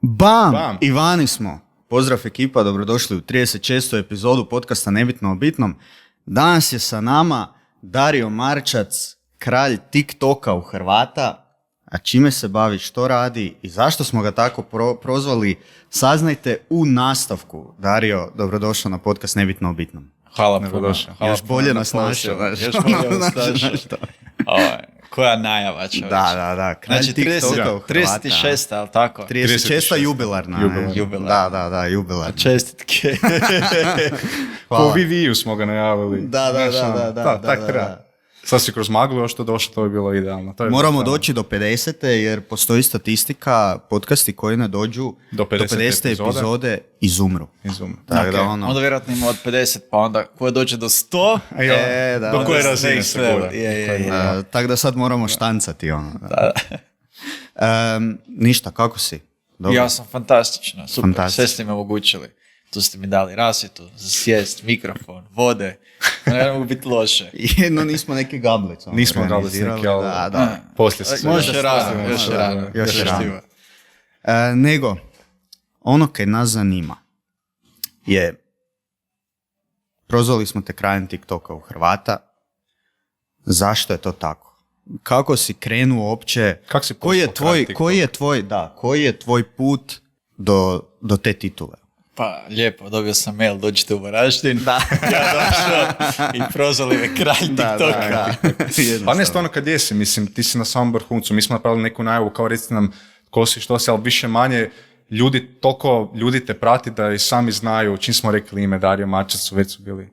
Bam! Bam! I vani smo. Pozdrav ekipa, dobrodošli u 36. epizodu podcasta Nebitno o bitnom. Danas je sa nama Dario Marčac, kralj TikToka u Hrvata. A čime se bavi, što radi i zašto smo ga tako prozvali, saznajte u nastavku. Dario, dobrodošao na podcast Nebitno o bitnom. Hvala puno. Još bolje nas našao. Još bolje nas našao. Koja najava, čovječ. Da. Kralj Znači, TikToka u Hrvata. 36. ali tako? 36. jubilarna. Jubilarna. Da, jubilarna. Čestitke. Po VV-u smo ga najavili. Da. Tak treba. Sad si kroz maglu još to došlo, to bi bilo idealno. To je moramo doći do 50. jer postoji statistika, podcasti koji ne dođu do 50. epizode izumru. Tako da, onda vjerojatno ima od 50, pa onda koje dođe do 100, do koje razine se gura. Tako da sad moramo štancati. Ništa, kako si? Dobro. Ja sam fantastično, super, sve ste mi omogućili. Tu ste mi dali rasvjetu, za sjest, mikrofon, vode. Ne mogu biti loše. No nismo neki gablic. Nismo gablic neki, ali poslije se sve. Još rano. Nego, ono kaj nas zanima je, prozvali smo te krajem TikToka u Hrvata. Zašto je to tako? Kako si krenuo uopće? Koji je tvoj put do te titule? Pa, lijepo, dobio sam mail, dođite u Varaždin. Da. Ja došao i prozvali me kralj TikToka. Pa ne stvarno kad jesi, mislim, ti si na samom vrhuncu. Mi smo napravili neku najavu, kao recite nam ko si, što si, ali više manje toliko ljudi te prati da i sami znaju, čim smo rekli ime Dario Marčac, već su bili.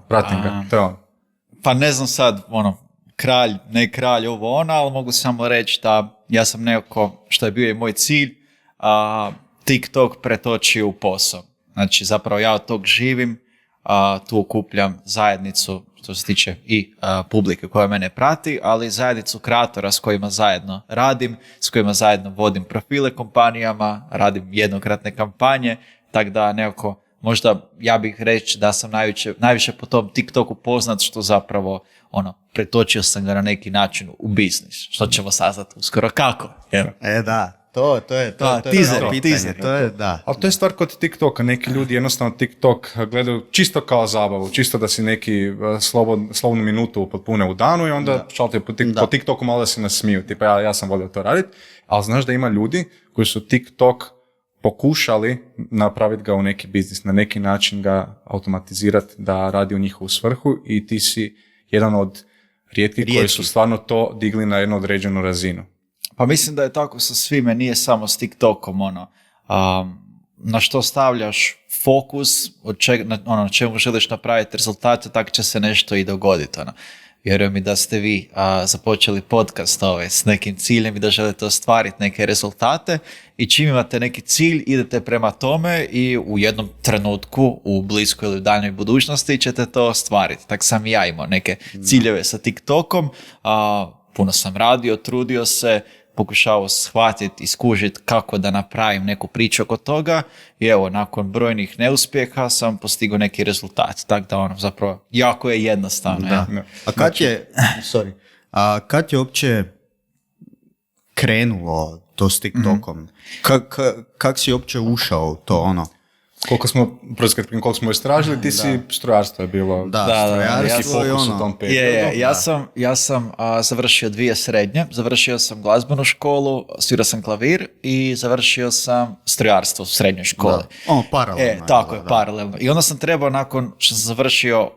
Pratim ga, to je on. Pa ne znam sad, kralj, ne kralj ovo ona, ali mogu samo reći da ja sam nekako, što je bio i moj cilj, TikTok pretoči u posao. Znači, zapravo ja od tog živim, tu okupljam zajednicu, što se tiče i publike koja mene prati, ali zajednicu kreatora s kojima zajedno radim, s kojima zajedno vodim profile kompanijama, radim jednokratne kampanje, tako da nekako, možda ja bih reći da sam najviše po tom TikToku poznat, što zapravo, pretočio sam ga na neki način u biznis, što ćemo saznati uskoro kako. Da. To je teaser. Ali to je stvar kod TikToka. Neki ljudi jednostavno TikTok gledaju čisto kao zabavu, čisto da si neki slobodnu minutu potpune u danu i onda šaltaju po TikToku malo da se nasmiju. Tipa ja sam volio to raditi, ali znaš da ima ljudi koji su TikTok pokušali napraviti ga u neki biznis, na neki način ga automatizirati da radi u njihovu svrhu i ti si jedan od rijetkih koji su stvarno to digli na jednu određenu razinu. Pa mislim da je tako sa svime, nije samo s TikTokom, na što stavljaš fokus, na čemu želiš napraviti rezultate, tako će se nešto i dogoditi. Vjerujem mi da ste vi započeli podcast s nekim ciljem i da želite ostvariti neke rezultate i čim imate neki cilj, idete prema tome i u jednom trenutku, u bliskoj ili u daljnjoj budućnosti ćete to ostvariti. Tako sam i ja imao neke ciljeve sa TikTokom, puno sam radio, trudio se, pokušao shvatiti i skužiti kako da napravim neku priču oko toga i evo, nakon brojnih neuspjeha sam postigao neki rezultat. Tako da zapravo jako je jednostavno. Da. A kad je uopće krenulo to s TikTokom? Kak si uopće ušao u to Koliko smo istražili, ti si strojarstvo je bilo. Strojarstvo je u tom periodu. Ja sam završio 2 srednje, završio sam glazbenu školu, svirao sam klavir i završio sam strojarstvo u srednjoj školi. Paralelno. Tako je, paralelno. I onda sam trebao, nakon što sam završio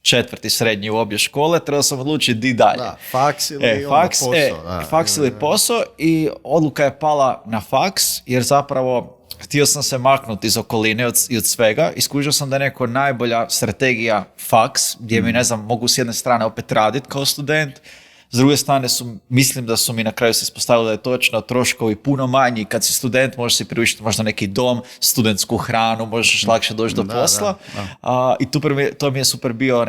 4. srednji u obje škole, trebao sam odlučiti di dalje. Faks ili posao. Faks ili posao i odluka je pala na faks, jer zapravo htio sam se maknuti iz okoline i od svega. Iskužio sam da je neko najbolja strategija faks, gdje mi, mogu s jedne strane opet raditi kao student, s druge strane mislim da su mi na kraju se ispostavili da je točno troškovi puno manji. Kad si student možeš si priuštiti možda neki dom, studentsku hranu, možeš lakše doći do posla. I to mi je super bio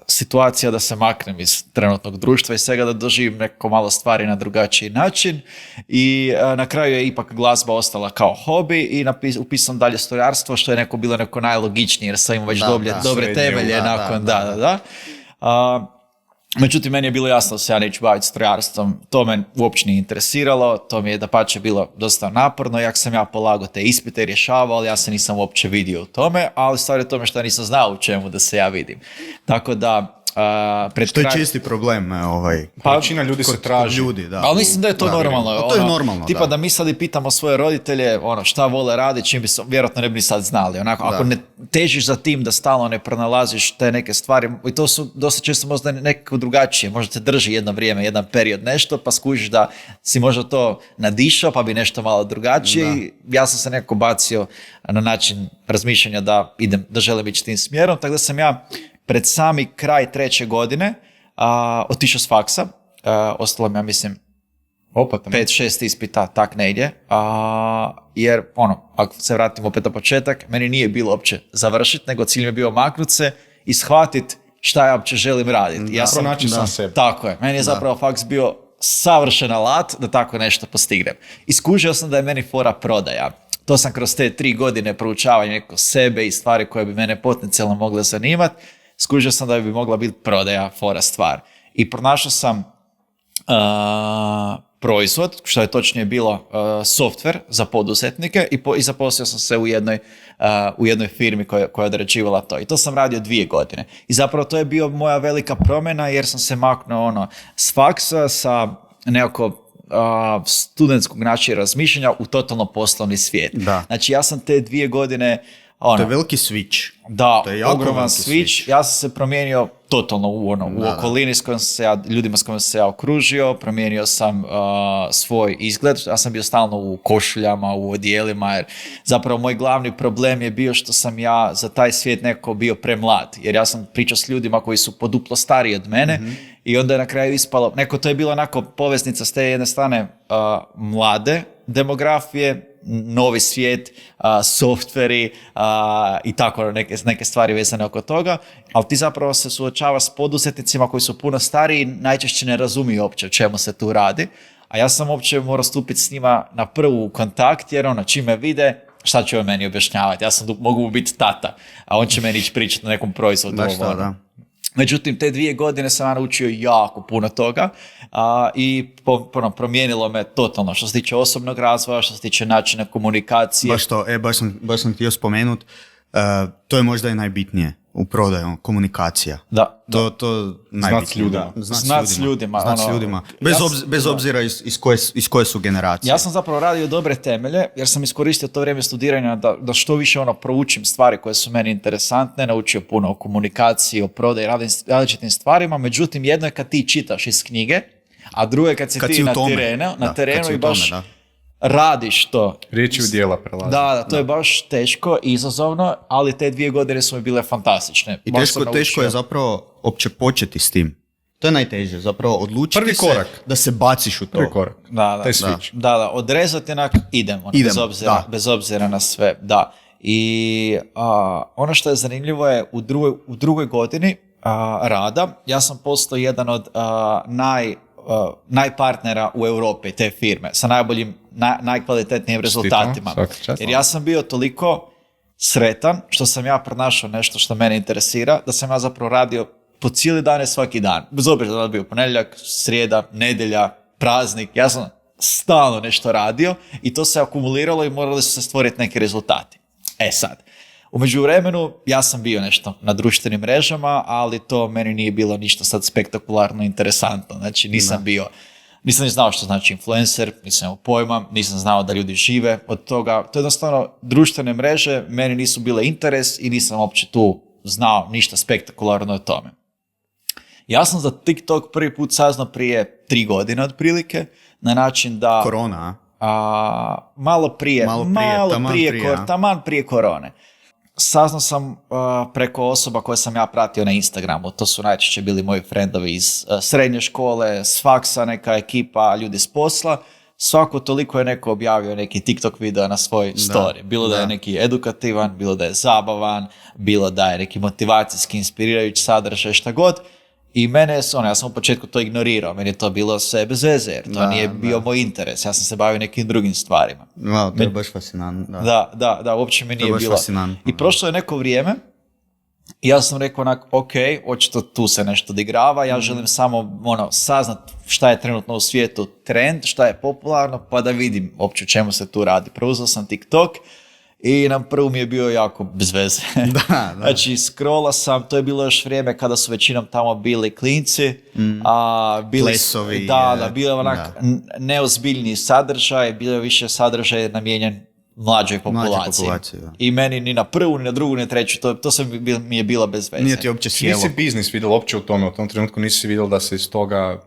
situacija da se maknem iz trenutnog društva i svega, da doživim neko malo stvari na drugačiji način i na kraju je ipak glazba ostala kao hobi i upisam dalje strojarstvo, što je bilo neko najlogičnije jer sam imao već dobre temelje nakon. Međutim, meni je bilo jasno da se ja neću baviti strojarstvom, to me uopće nije interesiralo, to mi je dapače bilo dosta naporno, jak sam ja polagao te ispite i rješavao, ali ja se nisam uopće vidio u tome, ali stvar je tome što ja nisam znao u čemu da se ja vidim. Tako da, što je čisti problem. Većina ljudi se traži. Ljudi, da. Ali mislim da je to normalno. To je normalno, tipa da mi sad i pitamo svoje roditelje šta vole raditi, čim bi se, vjerojatno ne bi sad znali. Onako, ako ne težiš za tim da stalno ne pronalaziš te neke stvari, i to su dosta često možda nekako drugačije, možda te drži jedno vrijeme, jedan period nešto, pa skužiš da si možda to nadišao, pa bi nešto malo drugačije. Ja sam se nekako bacio na način razmišljanja da želim ići tim smjerom, tako da sam ja pred sami kraj 3. godine otišao s faksa, ostalo mi, ja mislim, 5-6 ispita, tak negdje, jer ako se vratim opet na početak, meni nije bilo uopće završiti, nego cilj mi je bio maknut se i shvatiti šta ja uopće želim raditi. Ja sam pronaći sam sebe. Tako je, meni je zapravo faks bio savršen alat da tako nešto postignem. Iskužio sam da je meni fora prodaja. To sam kroz te 3 godine proučavanja neko sebe i stvari koje bi mene potencijalno mogle zanimati, skužio sam da bi mogla biti prodaja fora stvar. I pronašao sam proizvod, što je točnije bilo software za poduzetnike i zaposlio sam se u jednoj firmi koja je odrađivala to. I to sam radio 2 godine. I zapravo to je bio moja velika promjena jer sam se maknuo s faksa, sa nekako studentskog načina razmišljanja u totalno poslovni svijet. Da. Znači ja sam te 2 godine to je veliki switch. Da, to je jako ogroman switch. Ja sam se promijenio totalno u okolini s kojom ljudima s kojima sam se ja okružio, promijenio sam svoj izgled, ja sam bio stalno u košuljama, u odijelima, jer zapravo moj glavni problem je bio što sam ja za taj svijet nekako bio premlad, jer ja sam pričao s ljudima koji su poduplo stariji od mene i onda je na kraju ispalo, to je bilo onako poveznica s te jedne strane mlade demografije, novi svijet, softveri i tako neke stvari vezane oko toga, ali ti zapravo se suočavaš s poduzetnicima koji su puno stariji i najčešće ne razumiju uopće o čemu se tu radi, a ja sam uopće morao stupiti s njima na prvu kontakt jer čim me vide, šta će on meni objašnjavati, ja sam mogu biti tata, a on će meni ići pričati na nekom proizvodu. Da. Međutim, te 2 godine sam ja naučio jako puno toga i promijenilo me totalno što se tiče osobnog razvoja, što se tiče načina komunikacije. Baš sam htio spomenuti, to je možda i najbitnije u prodaju, komunikacija. Da. To najbitnije. Znat s ljudima. Bez obzira iz koje su generacije. Ja sam zapravo radio dobre temelje, jer sam iskoristio to vrijeme studiranja da što više proučim stvari koje su meni interesantne, naučio puno o komunikaciji, o prodaji, različitim stvarima, međutim jedno je kad ti čitaš iz knjige, a drugo je kad si ti na terenu i baš radiš to. Riječi u djela prelazi. Da, to je baš teško, izazovno, ali te 2 godine su mi bile fantastične. I teško je zapravo opće početi s tim. To je najteže, zapravo odlučiti se da se baciš u to. Prvi korak. Taj switch. Da, odrezati idemo. Bez obzira na sve. Da. I ono što je zanimljivo je u drugoj godini rada, ja sam postao jedan od najpartnera u Europi te firme, sa najboljim, najkvalitetnijim rezultatima. Jer ja sam bio toliko sretan što sam ja pronašao nešto što mene interesira, da sam ja zapravo radio po cijeli dane svaki dan. Bez obzira da je bio ponedjeljak, srijeda, nedjelja, praznik, ja sam stalno nešto radio i to se akumuliralo i morali su se stvoriti neki rezultati. Sad, u međuvremenu ja sam bio nešto na društvenim mrežama, ali to meni nije bilo ništa sad spektakularno interesantno. Znači nisam ni znao što znači influencer, nisam imao pojma, nisam znao da ljudi žive od toga. To je jednostavno društvene mreže, meni nisu bile interes i nisam uopće tu znao ništa spektakularno o tome. Ja sam za TikTok prvi put saznao prije 3 godine otprilike, na način da... Korona, taman prije korone. Saznao sam preko osoba koje sam ja pratio na Instagramu. To su najčešće bili moji frendovi iz srednje škole, s faksa, neka ekipa, ljudi s posla. Svako toliko je neko objavio neki TikTok video na svoj story. Bilo da je neki edukativan, bilo da je zabavan, bilo da je neki motivacijski, inspirirajući sadržaj, šta god. I ja sam u početku to ignorirao, meni je to bilo sve bez veze, jer to nije bio moj interes, ja sam se bavio nekim drugim stvarima. To je baš fascinantno. Da, uopće mi nije bilo. I prošlo je neko vrijeme I ja sam rekao onak, ok, očito tu se nešto odigrava, ja želim samo saznat šta je trenutno u svijetu trend, šta je popularno, pa da vidim uopće o čemu se tu radi. Preuzeo sam TikTok i na prvu mi je bio jako bez veze. Da. Znači, scrolla sam, to je bilo još vrijeme kada su većinom tamo bili klinci, plesovi. Bio je onak neozbiljniji sadržaj, bilo je više sadržaj namijenjen mlađoj populaciji. Da. I meni ni na prvu, ni na drugu, ni na treću, to sve mi je bilo bez veze. Nije ti uopće sjelo. Nisi biznis vidio uopće u tome, u tom trenutku nisi vidio da se iz toga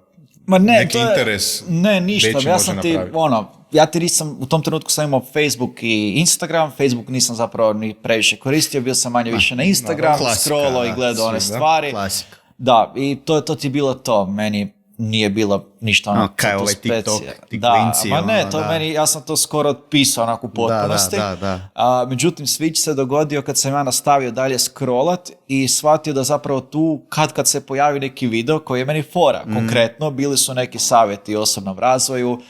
Ma ne, neki interes ne, ništa. veći Ja može sam ti, napraviti. ja ti nisam, u tom trenutku sam imao Facebook i Instagram, Facebook nisam zapravo ni previše koristio, bio sam manje više na Instagramu, scrollao i gledao one stvari. Klasika. Da, i to ti bilo to, meni nije bilo ništa ono kaj ovaj TikTok, ti da, klinci, ma ne, to da. meni, ja sam to skoro otpisao onako u potpunosti. Da. Međutim, switch se dogodio kad sam ja nastavio dalje scrollat i shvatio da zapravo tu kad se pojavi neki video koji je meni fora. Konkretno, bili su neki savjeti o osobnom razvoju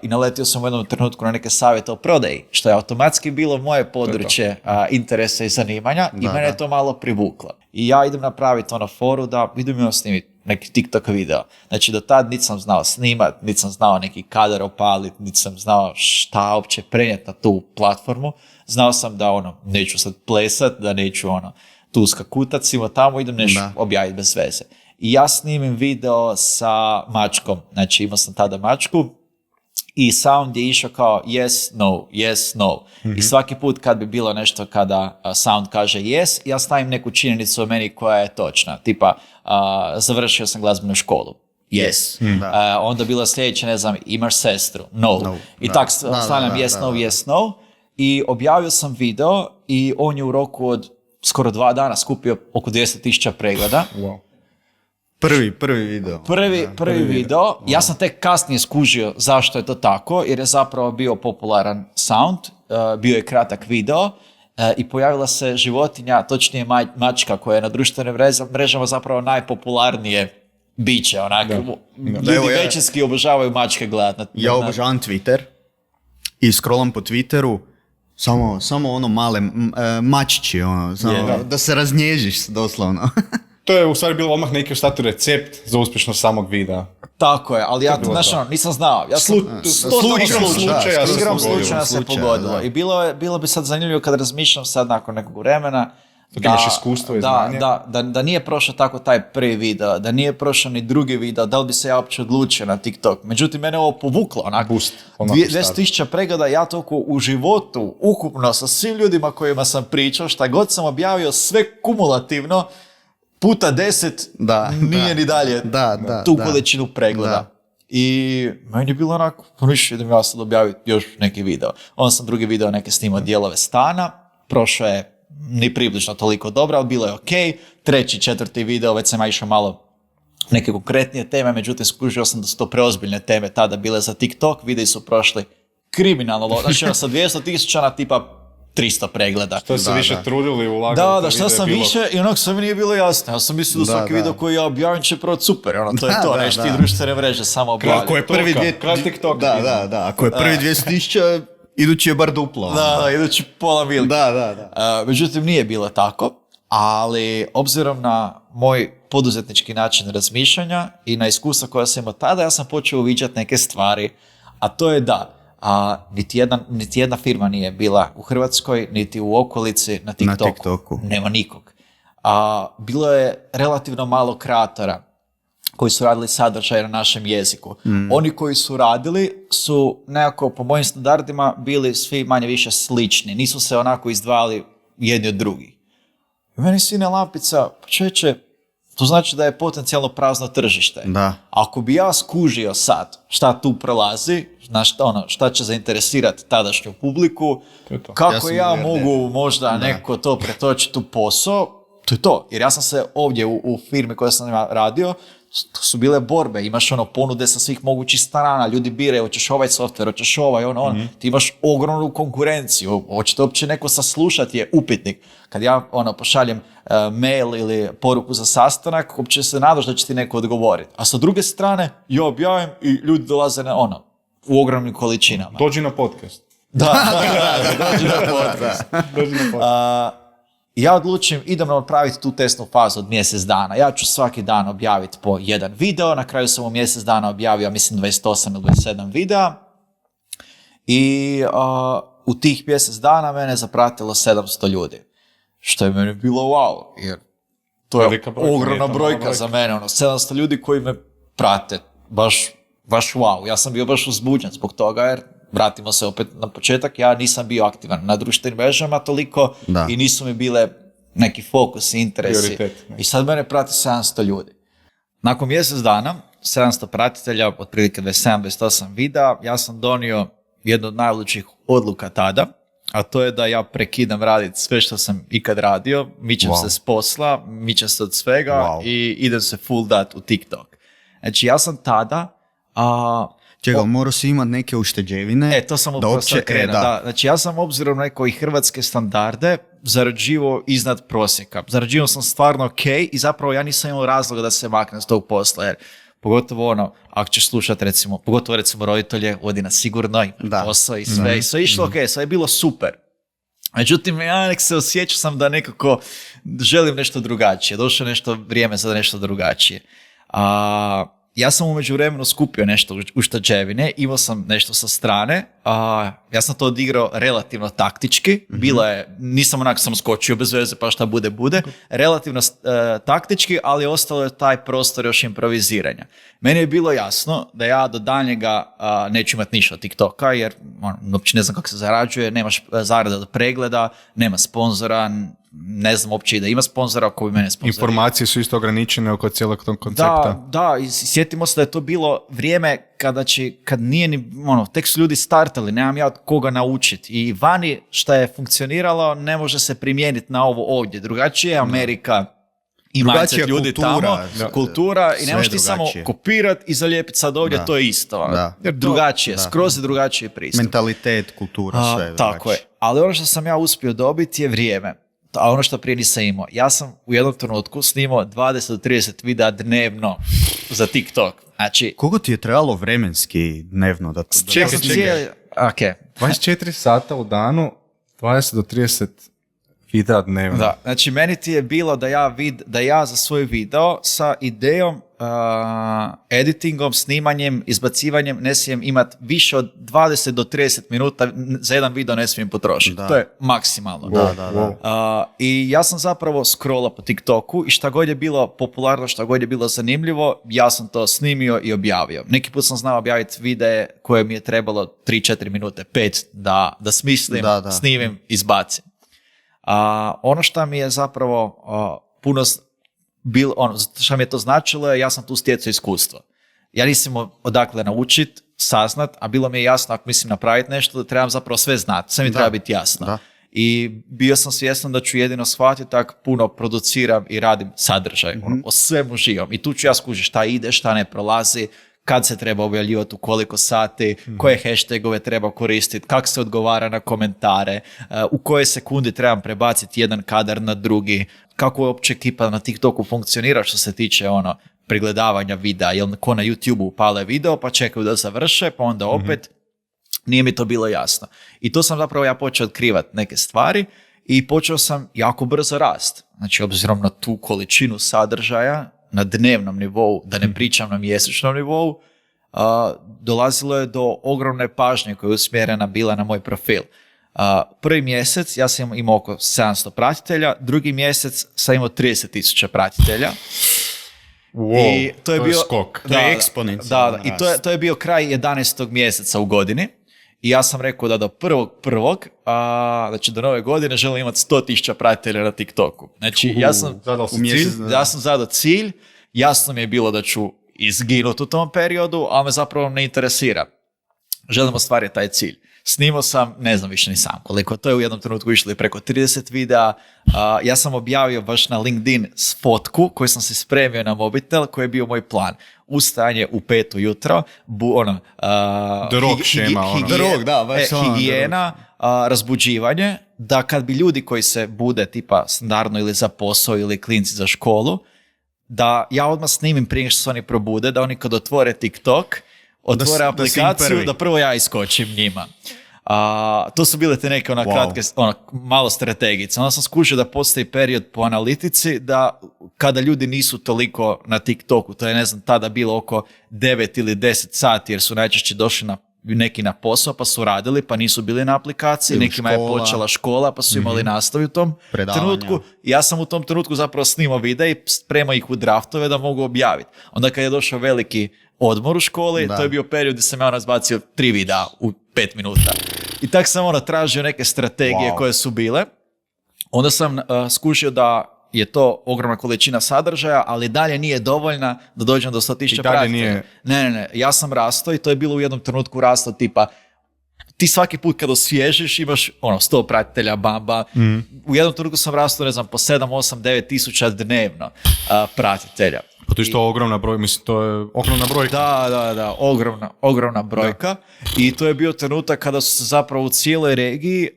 i naletio sam u jednom trenutku na neke savjete o prodaji, što je automatski bilo moje područje interesa i zanimanja i mene je to malo privuklo. I ja idem napraviti foru da idem snimiti neki TikTok video. Znači, do tad niti sam znao snimat, niti sam znao neki kadar opaliti, niti sam znao šta uopće prenijeti na tu platformu. Znao sam da neću sad plesat, da neću tu skakutat, svima tamo idem nešto objaviti bez veze. I ja snimim video sa mačkom. Znači, imao sam tada mačku i sound je išao kao yes, no. I svaki put kad bi bilo nešto kada sound kaže yes, ja stavim neku činjenicu o meni koja je točna. Tipa, završio sam glazbenu školu. Yes. Onda bilo sljedeće, ne znam, imaš sestru. No. I tak stavljam yes, no. I objavio sam video i on je u roku od skoro 2 dana skupio oko 10,000 pregleda. Wow. Prvi video. Prvi video. Ja sam tek kasnije skužio zašto je to tako, jer je zapravo bio popularan sound, bio je kratak video i pojavila se životinja, točnije mačka koja je na društvenim mrežama zapravo najpopularnije biće. Ljudi većinski obožavaju mačke gledati. Ja obožavam Twitter i scrollam po Twitteru samo male mačići, da se raznježiš doslovno. To je u stvari bilo odmah neki ostati recept za uspješnost samog videa. Tako je, ali ja nisam znao. Ja igram slučaja se pogodilo. I bilo bi sad zanimljivo kad razmišljam sad nakon nekog vremena imaš iskustvo i znanje. Da nije prošao tako taj prvi video, da nije prošao ni drugi video, da li bi se ja uopće odlučio na TikTok. Međutim, mene ovo povuklo. 200,000 pregleda, ja toliko u životu, ukupno sa svim ljudima kojima sam pričao, šta god sam objavio, sve kumulativno, puta 10 nije ni dalje tu količinu pregleda. I meni je bilo onako, idem ja sad objaviti još neki video. Onda sam drugi video neke snimao dijelove stana, prošao je ni približno toliko dobro, ali bilo je ok. 3., 4. video, već sam išao malo neke konkretnije teme, međutim skužio sam da su to preozbiljne teme tada bile za TikTok, videi su prošli kriminalno, znači sa 200,000 na tipa 300 pregleda. Što se više trudili ulagali. Da, što sam više i onako sve mi nije bilo jasno. Ja sam mislio da svaki video koji ja objavim će proći super. To je to, nešto ti društvene mreže samo objavljaju. Ako je prvi ako je prvi 200,000, idući je bar duplo. Da, idući pola milke. Da. Međutim, nije bilo tako, ali obzirom na moj poduzetnički način razmišljanja i na iskustva koja sam imao tada, ja sam počeo uviđati neke stvari, a to je niti jedna firma nije bila u Hrvatskoj, niti u okolici na TikToku. Nema nikog. Bilo je relativno malo kreatora koji su radili sadržaj na našem jeziku. Oni koji su radili su nekako po mojim standardima bili svi manje više slični. Nisu se onako izdvajali jedni od drugih. I meni sine lampica, čeče, to znači da je potencijalno prazno tržište. Da. Ako bi ja skužio sad šta tu prolazi, šta će zainteresirati tadašnju publiku, kako ja mogu možda neko to pretočiti u posao, to je to. Jer ja sam se ovdje u firmi koja sam radio, to su bile borbe, imaš ponude sa svih mogućih strana, ljudi biraju, hoćeš ovaj software, hoćeš ovaj, ti imaš ogromnu konkurenciju, hoćete uopće neko saslušati je upitnik. Kad ja pošaljem mail ili poruku za sastanak, uopće se nadaš da će ti neko odgovoriti. A sa druge strane, ja objavim i ljudi dolaze u ogromnim količinama. Dođi na podcast. Da, dođi na podcast. I ja odlučim, idemo napraviti tu testnu fazu od mjesec dana. Ja ću svaki dan objaviti po jedan video, na kraju sam u mjesec dana objavio, mislim, 28 ili 27 videa. I u tih mjesec dana mene zapratilo 700 ljudi. Što je meni bilo wow, jer to je ogromna brojka za mene. 700 ljudi koji me prate, baš wow. Ja sam bio baš uzbuđen zbog toga, jer vratimo se opet na početak, ja nisam bio aktivan na društvenim mrežama toliko i nisu mi bile neki fokus i interesi. I sad mene prati 700 ljudi. Nakon mjesec dana, 700 pratitelja, otprilike 27-28 videa, ja sam donio jednu od najlučih odluka tada, a to je da ja prekidam raditi sve što sam ikad radio, mičem se s posla, mičem se od svega i idem se full dat u TikTok. Znači ja sam tada... Čekaj, morao si imati neke ušteđevine. To sam upravo sad krenuo. Znači ja sam obzirom na neke hrvatske standarde zarađivao iznad prosjeka. Zarađivao sam stvarno ok i zapravo ja nisam imao razloga da se maknem s tog posla, jer pogotovo ako ćeš slušati pogotovo roditelje, odi na sigurno, ima posao i sve, i sve išlo ok, sve je bilo super. Međutim, ja nek se osjećao sam da nekako želim nešto drugačije, došlo nešto vrijeme za nešto drugačije. Ja sam u međuvremenu skupio nešto ušteđevine, imao sam nešto sa strane, ja sam to odigrao relativno taktički, nisam onako sam skočio bez veze pa šta bude, relativno taktički, ali ostalo je taj prostor još improviziranja. Meni je bilo jasno da ja do daljnjega neću imati ništa od TikToka, jer uopće ne znam kako se zarađuje, nemaš zarada do pregleda, nema sponzora, ne znam uopće i da ima sponzora koji mene sponzorira. Informacije su isto ograničene oko cijelog tog koncepta. Da, i sjetimo se da je to bilo vrijeme kad nije ni, tek su ljudi startali, nemam ja od koga naučiti. I vani šta je funkcioniralo ne može se primijeniti na ovo ovdje. Drugačije je Amerika, ima ljudi kultura, tamo, kultura i ne možeš ti samo kopirati i zalijepiti sad ovdje, to je isto. Jer drugačije, skroz je drugačije pristup. Mentalitet, kultura, sve je drugačije. Tako je. Ali ono što sam ja uspio dobiti je vrijeme. A ono što prije nisam imao. Ja sam u jednom trenutku snimao 20 do 30 videa dnevno za TikTok. Znači, koliko ti je trebalo vremenski dnevno da to... Čekaj. 24 sata u danu, 20 do 30 videa dnevno. Da, znači meni ti je bilo da ja za svoj video sa idejom, editingom, snimanjem, izbacivanjem ne smijem imati više od 20 do 30 minuta za jedan video ne smijem potrošiti. To je maksimalno. I ja sam zapravo scrollao po TikToku i šta god je bilo popularno, šta god je bilo zanimljivo, ja sam to snimio i objavio. Neki put sam znao objaviti videe koje mi je trebalo 3-4 minute, 5 da smislim, snimim, izbacim. Ono što mi je zapravo puno što mi je to značilo je ja sam tu stjecao iskustvo. Ja nisam odakle naučiti, saznat, a bilo mi je jasno ako mislim napraviti nešto da trebam zapravo sve znati, sve mi treba biti jasno. Da. I bio sam svjestan da ću jedino shvatiti tako puno produciram i radim sadržaj, o svemu živom. I tu ću ja skužiti šta ide, šta ne prolazi, kad se treba objavljivati, u koliko sati, koje hashtagove treba koristiti, kako se odgovara na komentare, u koje sekundi trebam prebaciti jedan kadar na drugi, kako je uopće ekipa na TikToku funkcionira što se tiče pregledavanja videa, jel ko na YouTube-u upale video pa čekaju da završe, pa onda opet nije mi to bilo jasno. I to sam zapravo ja počeo otkrivati neke stvari i počeo sam jako brzo rast. Znači, obzirom na tu količinu sadržaja, na dnevnom nivou, da ne pričam na mjesečnom nivou, dolazilo je do ogromne pažnje koja je usmjerena bila na moj profil. Prvi mjesec ja sam imao oko 700 pratitelja, drugi mjesec sam imao 30,000 pratitelja. Wow, i to je bio skok. To je eksponencijalno rast. I to je bio kraj 11. mjeseca u godini. I ja sam rekao da do 1.1. Znači do nove godine želim imati 100,000 pratitelja na TikToku. Znači ja sam zadao cilj, jasno mi je bilo da ću izginuti u tom periodu, a me zapravo ne interesira. Želim ostvariti taj cilj. Snimao sam, ne znam više ni sam koliko, to je u jednom trenutku išlo i preko 30 videa. Ja sam objavio baš na LinkedIn fotku koju sam se spremio na mobitel, koji je bio moj plan. Ustajanje u 5 ujutro, higijena, razbuđivanje, da kad bi ljudi koji se bude tipa standardno ili za posao ili klinci za školu, da ja odmah snimim prije što se oni probude, da oni kad otvore TikTok, otvore aplikaciju, da prvo ja iskočim njima. To su bile te neke kratke, malo strategice. Onda sam skušao da postoji period po analitici da kada ljudi nisu toliko na TikToku, to je ne znam tada bilo oko 9 ili 10 sati jer su najčešće došli neki na posao pa su radili pa nisu bili na aplikaciji, ili nekima je počela škola pa su imali nastavu u tom trenutku. Ja sam u tom trenutku zapravo snimao videa i spremao ih u draftove da mogu objaviti. Onda kad je došao veliki odmor u školi, to je bio period gdje sam ja razbacio 3 videa u 5 minuta. I tak sam tražio neke strategije koje su bile. Onda sam skušio da je to ogromna količina sadržaja, ali dalje nije dovoljna da dođem do 100,000 pratitelja. Ne. Ja sam rastao i to je bilo u jednom trenutku rastao tipa ti svaki put kad osvježiš imaš 100 pratitelja, bamba. U jednom trenutku sam rastao, ne znam, po 7, 8, 9 tisuća dnevno pratitelja. Pa to je što ogromna broj, mislim, to je ogromna brojka. Da, ogromna brojka. Da. I to je bio trenutak kada su se zapravo u cijeloj regiji,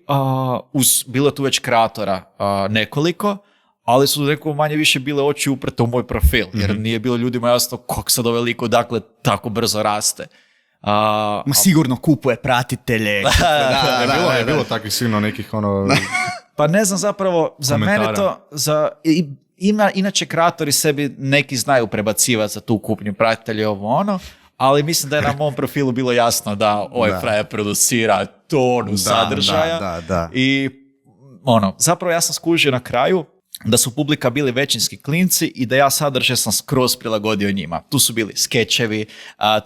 bilo tu već kreatora nekoliko, ali su neko manje više bile oči uprte u moj profil, jer nije bilo ljudima jasno kako sad ove liko, dakle, tako brzo raste. Sigurno kupuje pratitelje. Je bilo takvih silno nekih Pa ne znam, zapravo, za mene to... Inače, kreatori sebi neki znaju prebacivati za tu kupnju pratitelja ali mislim da je na mom profilu bilo jasno da ovaj frajer producira tonu sadržaja. I zapravo ja sam skužio na kraju da su publika bili većinski klinci i da ja sadržaj sam skroz prilagodio njima. Tu su bili skečevi,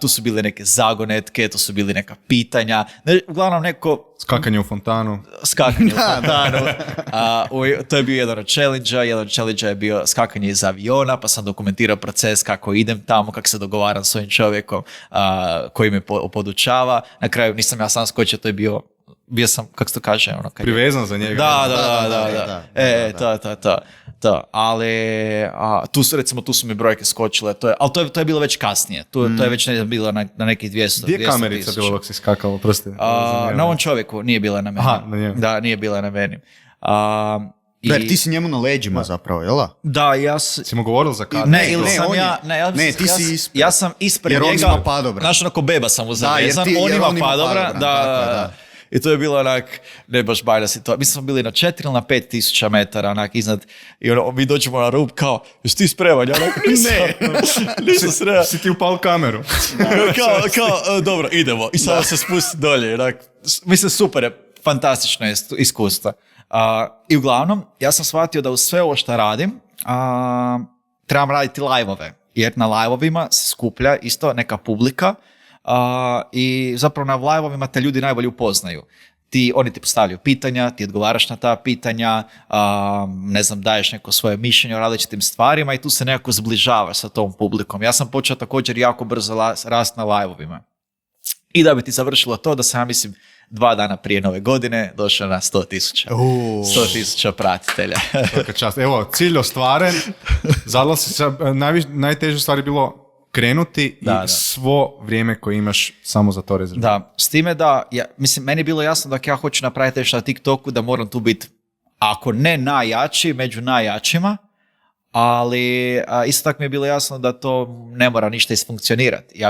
tu su bile neke zagonetke, tu su bili neka pitanja. Uglavnom neko... Skakanje u fontanu. To je bio jedan od challenge je bio skakanje iz aviona, pa sam dokumentirao proces kako idem tamo, kako se dogovaram s ovim čovjekom koji me podučava. Na kraju nisam ja sam skočio, to je bio sam, kako se to kaže? Privezan za njega. Da. Ali tu su mi brojke skočile, ali to je bilo već kasnije. To je već bilo na nekih 200. Gdje je kamerica bilo dok si skakalo? Prosti. Na ovom čovjeku, nije bila na meni. Aha, na njemu. Da, nije bila na meni. Jer ti si njemu na leđima zapravo, jel' da? Da, Si mu govoril za kada? Ti si ispred. Ja sam ispred njega. Jer on ima padobran. Znaš, onako beba sam mu zavezan, on ima padobran. Da. I to je bilo onak, ne baš bajna situacija. Mi smo bili na 4 ili na 5 tisuća metara onak iznad i mi dođemo na rub kao, jesi ti spreman? Ja onak, nisam spreman. Si ti upal kameru. kao, dobro, idemo. I samo se spusti dolje. Onak. Mislim, super je, fantastično je iskustvo. I uglavnom, ja sam shvatio da uz sve ovo što radim, trebam raditi live-ove. Jer na live-ovima se skuplja isto neka publika, i zapravo na live-ovima te ljudi najbolje upoznaju. Oni ti postavljaju pitanja, ti odgovaraš na ta pitanja, ne znam, daješ neko svoje mišljenje o različitim stvarima i tu se nekako zbližavaš sa tom publikom. Ja sam počeo također jako brzo rast na live-ovima. I da bi ti završilo to da sam, ja mislim, 2 dana prije Nove godine došao na 100,000. 100,000 pratitelja. Evo, cilj ostvaren. Zadala si se, najteže stvari bilo krenuti i svo vrijeme koje imaš samo za to rezervirati. Da, s time da, mislim, meni je bilo jasno da ako ja hoću napraviti nešto na TikToku, da moram tu biti, ako ne najjači, među najjačima, ali isto tako mi je bilo jasno da to ne mora ništa isfunkcionirati. I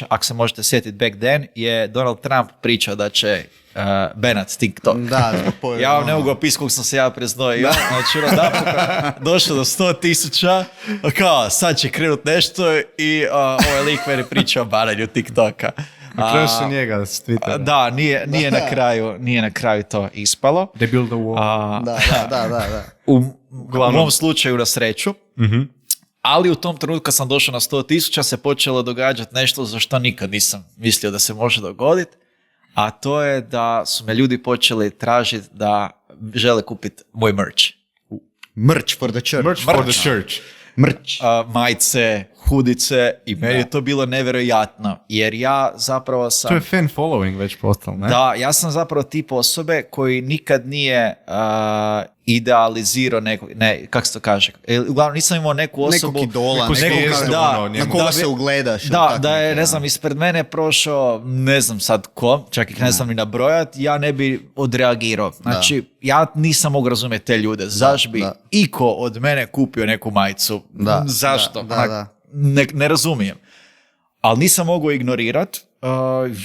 ako se možete sjetiti back then, je Donald Trump pričao da će banat TikTok. Ja vam ne mogu opisati kako sam se ja preznojio. Znači, došlo do 100,000, kao sad će krenut nešto i ovaj lik meni priča o bananju TikToka. Na kraju su njega s Twittera. Da, nije na kraju to ispalo. They build a wall. Da. U mom slučaju na sreću. Ali u tom trenutku kad sam došao na 100,000 se počelo događati nešto za što nikad nisam mislio da se može dogoditi. A to je da su me ljudi počeli tražiti da žele kupiti moj merch. Merch for the church. Majice, hudice i meni je to bilo nevjerojatno. Jer ja zapravo sam... To je fan following već postalo, ne? Da, ja sam zapravo tip osobe koji nikad nije idealizirao kako se to kaže? Uglavnom nisam imao neku osobu... Nekog idola, na koga se ugledaš. Da je, ne znam, ispred mene prošao, ne znam sad ko, čak ih ne znam ni nabrojati, ja ne bi odreagirao. Znači, ja nisam mogu razumjeti te ljude. Zašto bi iko od mene kupio neku majicu? Zašto? Ne razumijem. Ali nisam mogao ignorirati,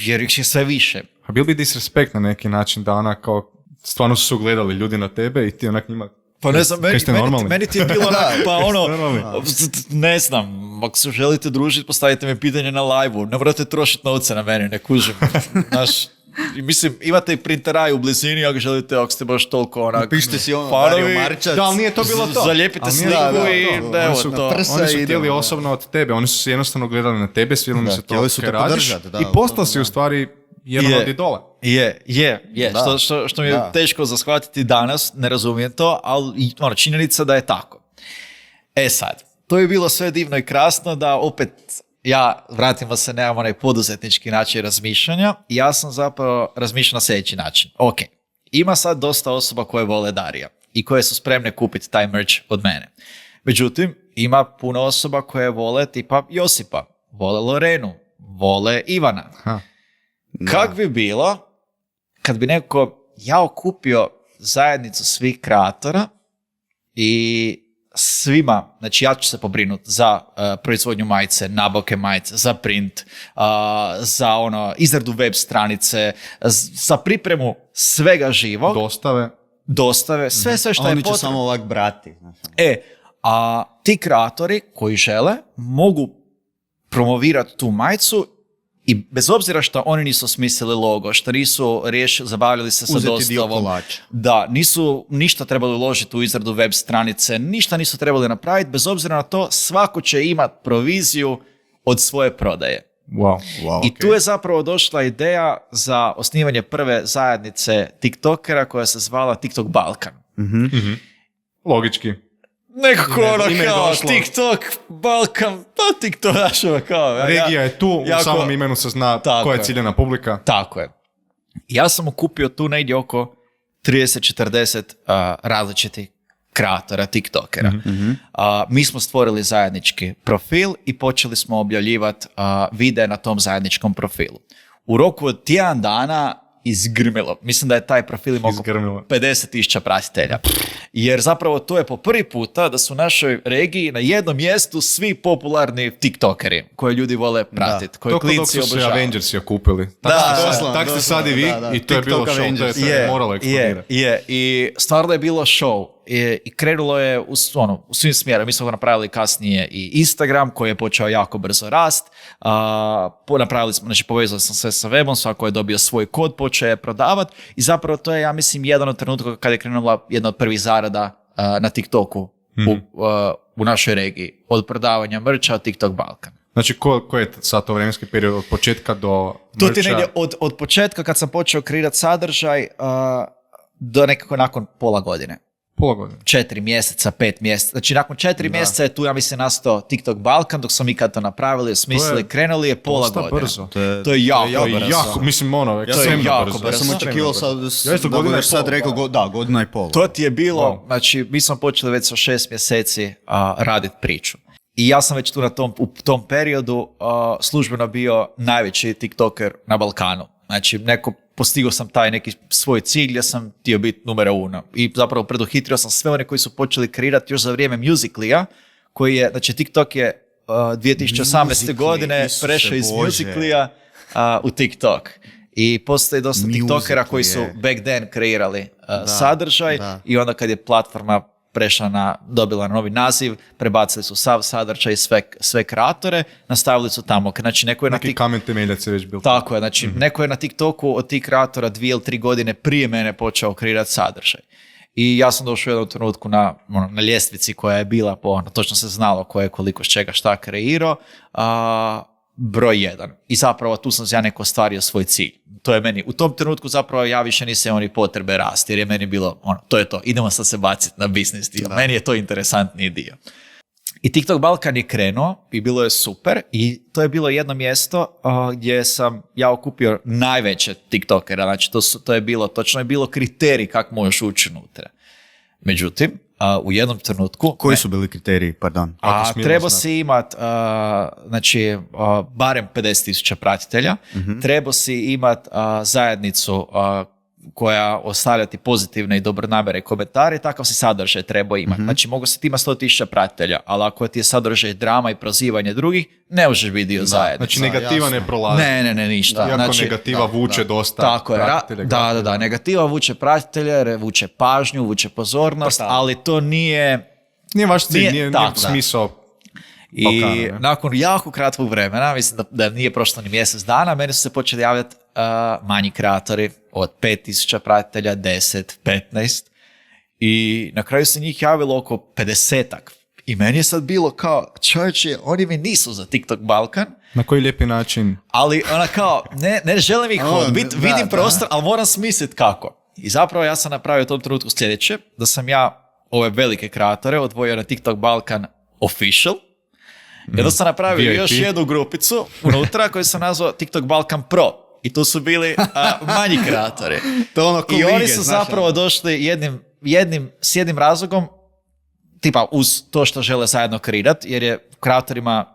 jer ih je sve više. A bil bi disrespekt na neki način da onak kao stvarno su se ugledali ljudi na tebe i ti onak njima... Pa ne znam, meni ti je bilo onak, pa ono, normalni. ne znam, ako se želite družiti, postavite mi pitanje na live-u, ne morate trošiti novce na mene, ne kužim. Znaš, mislim, imate i printeraj u blizini, ako ste baš toliko onak... Pišite si ono, fanovi, Dario Marčac. Da, ali nije to bilo to. Zalijepite Ali nije sliku to bilo i to. evo Oni su to. prsa Oni su idemo, htjeli da. osobno od tebe, oni su se jednostavno gledali na tebe, svidjelo mi Da, se to htjeli su kaj te radiš podržati, da, i postao si da. u stvari jedan od idola. Je. Da. Što mi je Da. teško za shvatiti danas, ne razumijem to, ali ono, činjenica da je tako. E sad, to je bilo sve divno i krasno da opet vratimo se na onaj poduzetnički način razmišljanja i ja sam zapravo razmišljao na sljedeći način. Ok, ima sad dosta osoba koje vole Darija i koje su spremne kupiti taj merch od mene. Međutim, ima puno osoba koje vole tipa Josipa, vole Lorenu, vole Ivana. Ha. Kak bi bilo kad bi neko okupio zajednicu svih kreatora i svima, znači ja ću se pobrinuti za proizvodnju majice, nabavke majice, za print, za izradu web stranice, za pripremu svega živog, dostave, sve što je Oni će potrebno. samo ovak brati. Znaš. A ti kreatori koji žele mogu promovirati tu majicu i bez obzira što oni nisu smislili logo, što nisu zabavljali se sa Uzeti dio dostavom, kolača. da nisu ništa trebali uložiti u izradu web stranice, ništa nisu trebali napraviti, bez obzira na to svako će imati proviziju od svoje prodaje. Wow. I tu je zapravo došla ideja za osnivanje prve zajednice TikTokera koja se zvala TikTok Balkan. Logički. Nekako Ime je kao došlo. TikTok, Balkan, pa TikTok našava kao. Regija je tu, u samom imenu se zna Tako koja je je. ciljena publika. Tako je. Ja sam okupio tu negdje oko 30-40 različitih kreatora, TikTokera. Mi smo stvorili zajednički profil i počeli smo objavljivati videe na tom zajedničkom profilu. U roku od tjedan dana izgrmilo. Mislim da je taj profil imao oko Izgrmilo. 50,000 pratitelja. Jer zapravo to je po prvi puta da su u našoj regiji na jednom mjestu svi popularni tiktokeri koje ljudi vole pratiti, koje Toko dok klinci su se obožavaju. Avengersi okupili. Tak ste sad i vi i to je bilo TikTok show. Avengers. To je moralo eksplodirati. Je. I stvarno je bilo show. I krenulo je u svim smjerima. Mi smo napravili kasnije i Instagram koji je počeo jako brzo rast. Napravili smo, znači povezali smo sve sa webom, svako je dobio svoj kod, počeo je prodavati i zapravo to je, ja mislim, jedan od trenutka kada je krenula jedna od prvih zarada na TikToku u našoj regiji. Od prodavanja mrča TikTok Balkan. Znači, ko je sad to vremenski period od početka do To ti mrča? negdje od početka kad sam počeo kreirati sadržaj do nekako nakon pola godine. Pola godine. 4 mjeseca, 5 mjeseca. Znači, nakon 4 mjeseca je tu, ja mislim, nastao TikTok Balkan, dok smo mi kad to napravili, smislili, krenuli je pola dosta godine. brzo. To je jako jako brzo. Jako, mislim, ekstremno jako brzo. brzo. Ja sam Sam očekivao sad Ja isto da godina budeš i sad pol, rekao, godina i pol. To ti je bilo, Wow. znači, mi smo počeli već sa 6 mjeseci raditi priču. I ja sam već tu u tom periodu službeno bio najveći TikToker na Balkanu. Znači, postigao sam taj neki svoj cilj gdje sam htio biti numero 1. I zapravo preduhitrio sam sve one koji su počeli kreirati još za vrijeme Musical.ly-a, koji je, znači TikTok je 2018. Musical.ly, godine Isuse prešao iz Bože. Musical.ly-a u TikTok. I postoji dosta TikTokera koji su Musical.ly. back then kreirali sadržaj i onda kad je platforma dobila novi naziv, prebacili su sav sadržaj i sve kreatore, nastavili su tamo. Znači, neko je na Neki kamen temeljac je već bil. Tako je, znači, neko je na TikToku od tih kreatora 2 ili 3 godine prije mene počeo kreirati sadržaj. I ja sam došao u jednom trenutku na ljestvici koja je bila, točno se znalo ko je koliko s čega šta kreirao, broj 1. I zapravo tu sam ja neko ostvario svoj cilj. To je meni, u tom trenutku zapravo ja više nisam imao ni potrebe rasti, jer je meni bilo, to je to, idemo sad se baciti na biznis dio. Meni je to interesantniji dio. I TikTok Balkan je krenuo i bilo je super i to je bilo jedno mjesto gdje sam ja okupio najveće TikTokera, znači točno je bilo kriterij kako možeš ući unutra. Međutim, u jednom trenutku... Koji su bili kriteriji, pardon? Trebao si imat znači, barem 50,000 pratitelja, trebao si imat zajednicu koja ostavlja ti pozitivne i dobronamjerne komentare, takav si sadržaj trebao imati. Znači, mogu se ti ima 100.000 pratitelja, ali ako ti je sadržaj drama i prozivanje drugih, ne možeš biti dio zajednice. Znači, negativa ne prolazi. Ne, ništa. Iako Znači, negativa vuče dosta tako je, pratitelja. da, negativa vuče pratitelje, vuče pažnju, vuče pozornost, ali to nije... Nije vaš cilj, nije tako, smisao. I nakon jako kratkog vremena, mislim da nije prošlo ni mjesec dana, meni su se počeli javljati manji kreatori od 5.000 pratitelja, 10, 15 i na kraju se njih javilo oko 50-ak. I meni je sad bilo kao, čovječe, oni mi nisu za TikTok Balkan. Na koji lijepi način? Ali ona kao, ne želim ih odbiti, vidim prostor, ali moram smisliti kako. I zapravo ja sam napravio u tom trenutku sljedeće, da sam ja ove velike kreatore odvojio na TikTok Balkan Official. I onda sam napravio VIP. još jednu grupicu unutra koju sam nazvao TikTok Balkan Pro. I tu su bili manji kreatori. To ono ko I lige, oni su znaš, zapravo ono. došli s jednim razlogom, tipa uz to što žele zajedno kreirati, jer je kreatorima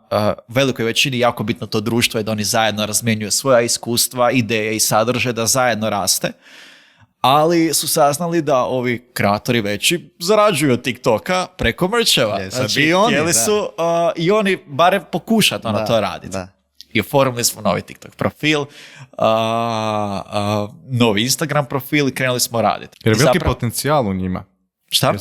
velikoj većini jako bitno to društvo i da oni zajedno razmjenjuju svoja iskustva, ideje i sadržaje, da zajedno raste. Ali su saznali da ovi kreatori veći zarađuju od TikToka preko mercheva. Znači, i oni, htjeli su i oni barem pokušati to raditi. Da. I oformili smo novi TikTok profil, novi Instagram profil i krenuli smo raditi. Jer je I veliki zapravo- potencijal u njima. Šta?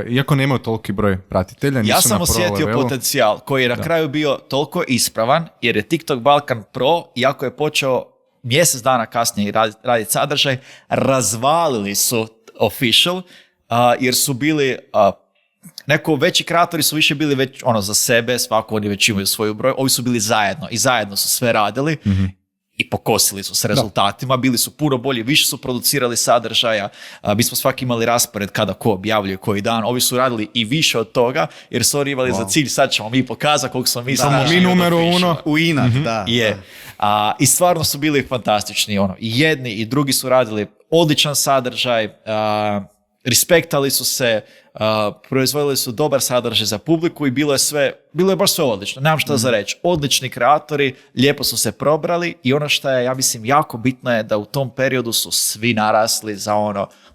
Iako nemaju toliki broj pratitelja, nisu Ja sam na pro osjetio levelu. potencijal koji je na kraju bio toliko ispravan, jer je TikTok Balkan Pro, iako je počeo mjesec dana kasnije raditi sadržaj, razvalili su Official, jer su bili... Neko veći kreatori su više bili već za sebe, svako oni već imaju svoju broj, ovi su bili zajedno i zajedno su sve radili i pokosili su s rezultatima, bili su puno bolji, više su producirali sadržaja, mi smo svaki imali raspored kada ko objavljuje koji dan, ovi su radili i više od toga, jer su oni imali za cilj, sad ćemo mi pokazati koliko smo mi mi numero uno. U inat, da. je. I stvarno su bili fantastični. I jedni i drugi su radili odličan sadržaj, respektali su se, proizvodili su dobar sadržaj za publiku i bilo je baš sve odlično. Nemam šta za reći. Odlični kreatori, lijepo su se probrali i ono što je, ja mislim, jako bitno je da u tom periodu su svi narasli za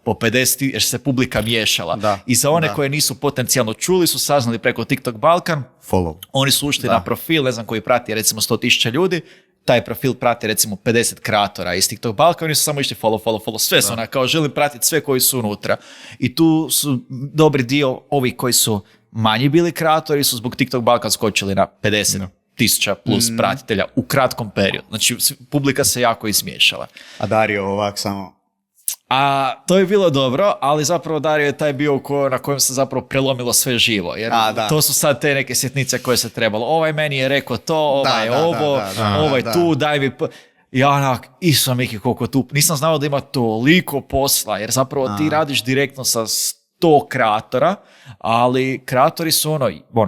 po 50, jer se publika miješala. Da. I za one koje nisu potencijalno čuli su saznali preko TikTok Balkan. Follow. Oni su ušli na profil, ne znam, koji prati recimo 100.000 ljudi, taj profil prati recimo 50 kreatora iz TikTok Balkan, oni su samo išli follow, sve su kao želim pratiti sve koji su unutra. I tu su dobri dio ovi koji su manji bili kreatori su zbog TikTok Balkan skočili na 50.000 plus pratitelja u kratkom periodu. Znači publika se jako izmiješala. A Dario ovak samo... A to je bilo dobro, ali zapravo Dario je taj bio na kojem se zapravo prelomilo sve živo. Jer to su sad te neke sitnice koje se trebalo. Ovaj meni je rekao to, ovaj je ovo, ovaj tu, daj mi... Ja onak, Iso Miki, koliko tu... Nisam znao da ima toliko posla, jer zapravo ti radiš direktno sa 100 kreatora, ali kreatori su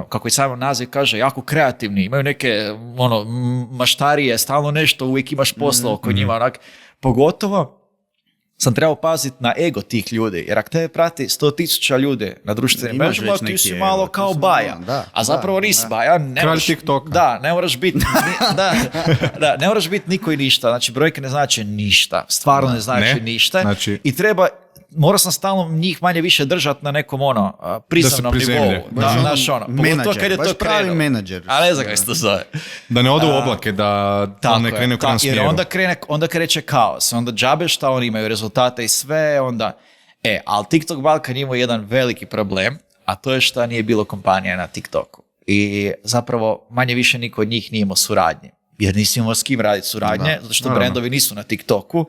kako i sam naziv kaže, jako kreativni, imaju neke maštarije, stalno nešto, uvijek imaš posla oko njima, onak, pogotovo sam trebao paziti na ego tih ljudi, jer ako te prati 100.000 ljudi na društvenim mrežama, ti si malo kao baja, a zapravo nisi baja. Kralj TikToka. Da, ne moraš biti ne moraš biti niko i ništa, znači brojke ne znači ništa, stvarno ne znači ništa i morao sam stalno njih manje više držati na nekom prizemnom nivou. Pogotovo kad je to krenuo. Menadžer. A ne znam kako se to zove. Da ne odu u oblake, da ne krene u krivom smjeru. Jer onda kreće kaos. Onda džabe šta oni imaju rezultate i sve. Ali TikTok Balkan imao jedan veliki problem, a to je šta nije bilo kompanija na TikToku. I zapravo manje više niko od njih nije imao suradnje. Jer nisi imao s kim raditi suradnje, zato što brendovi nisu na TikToku.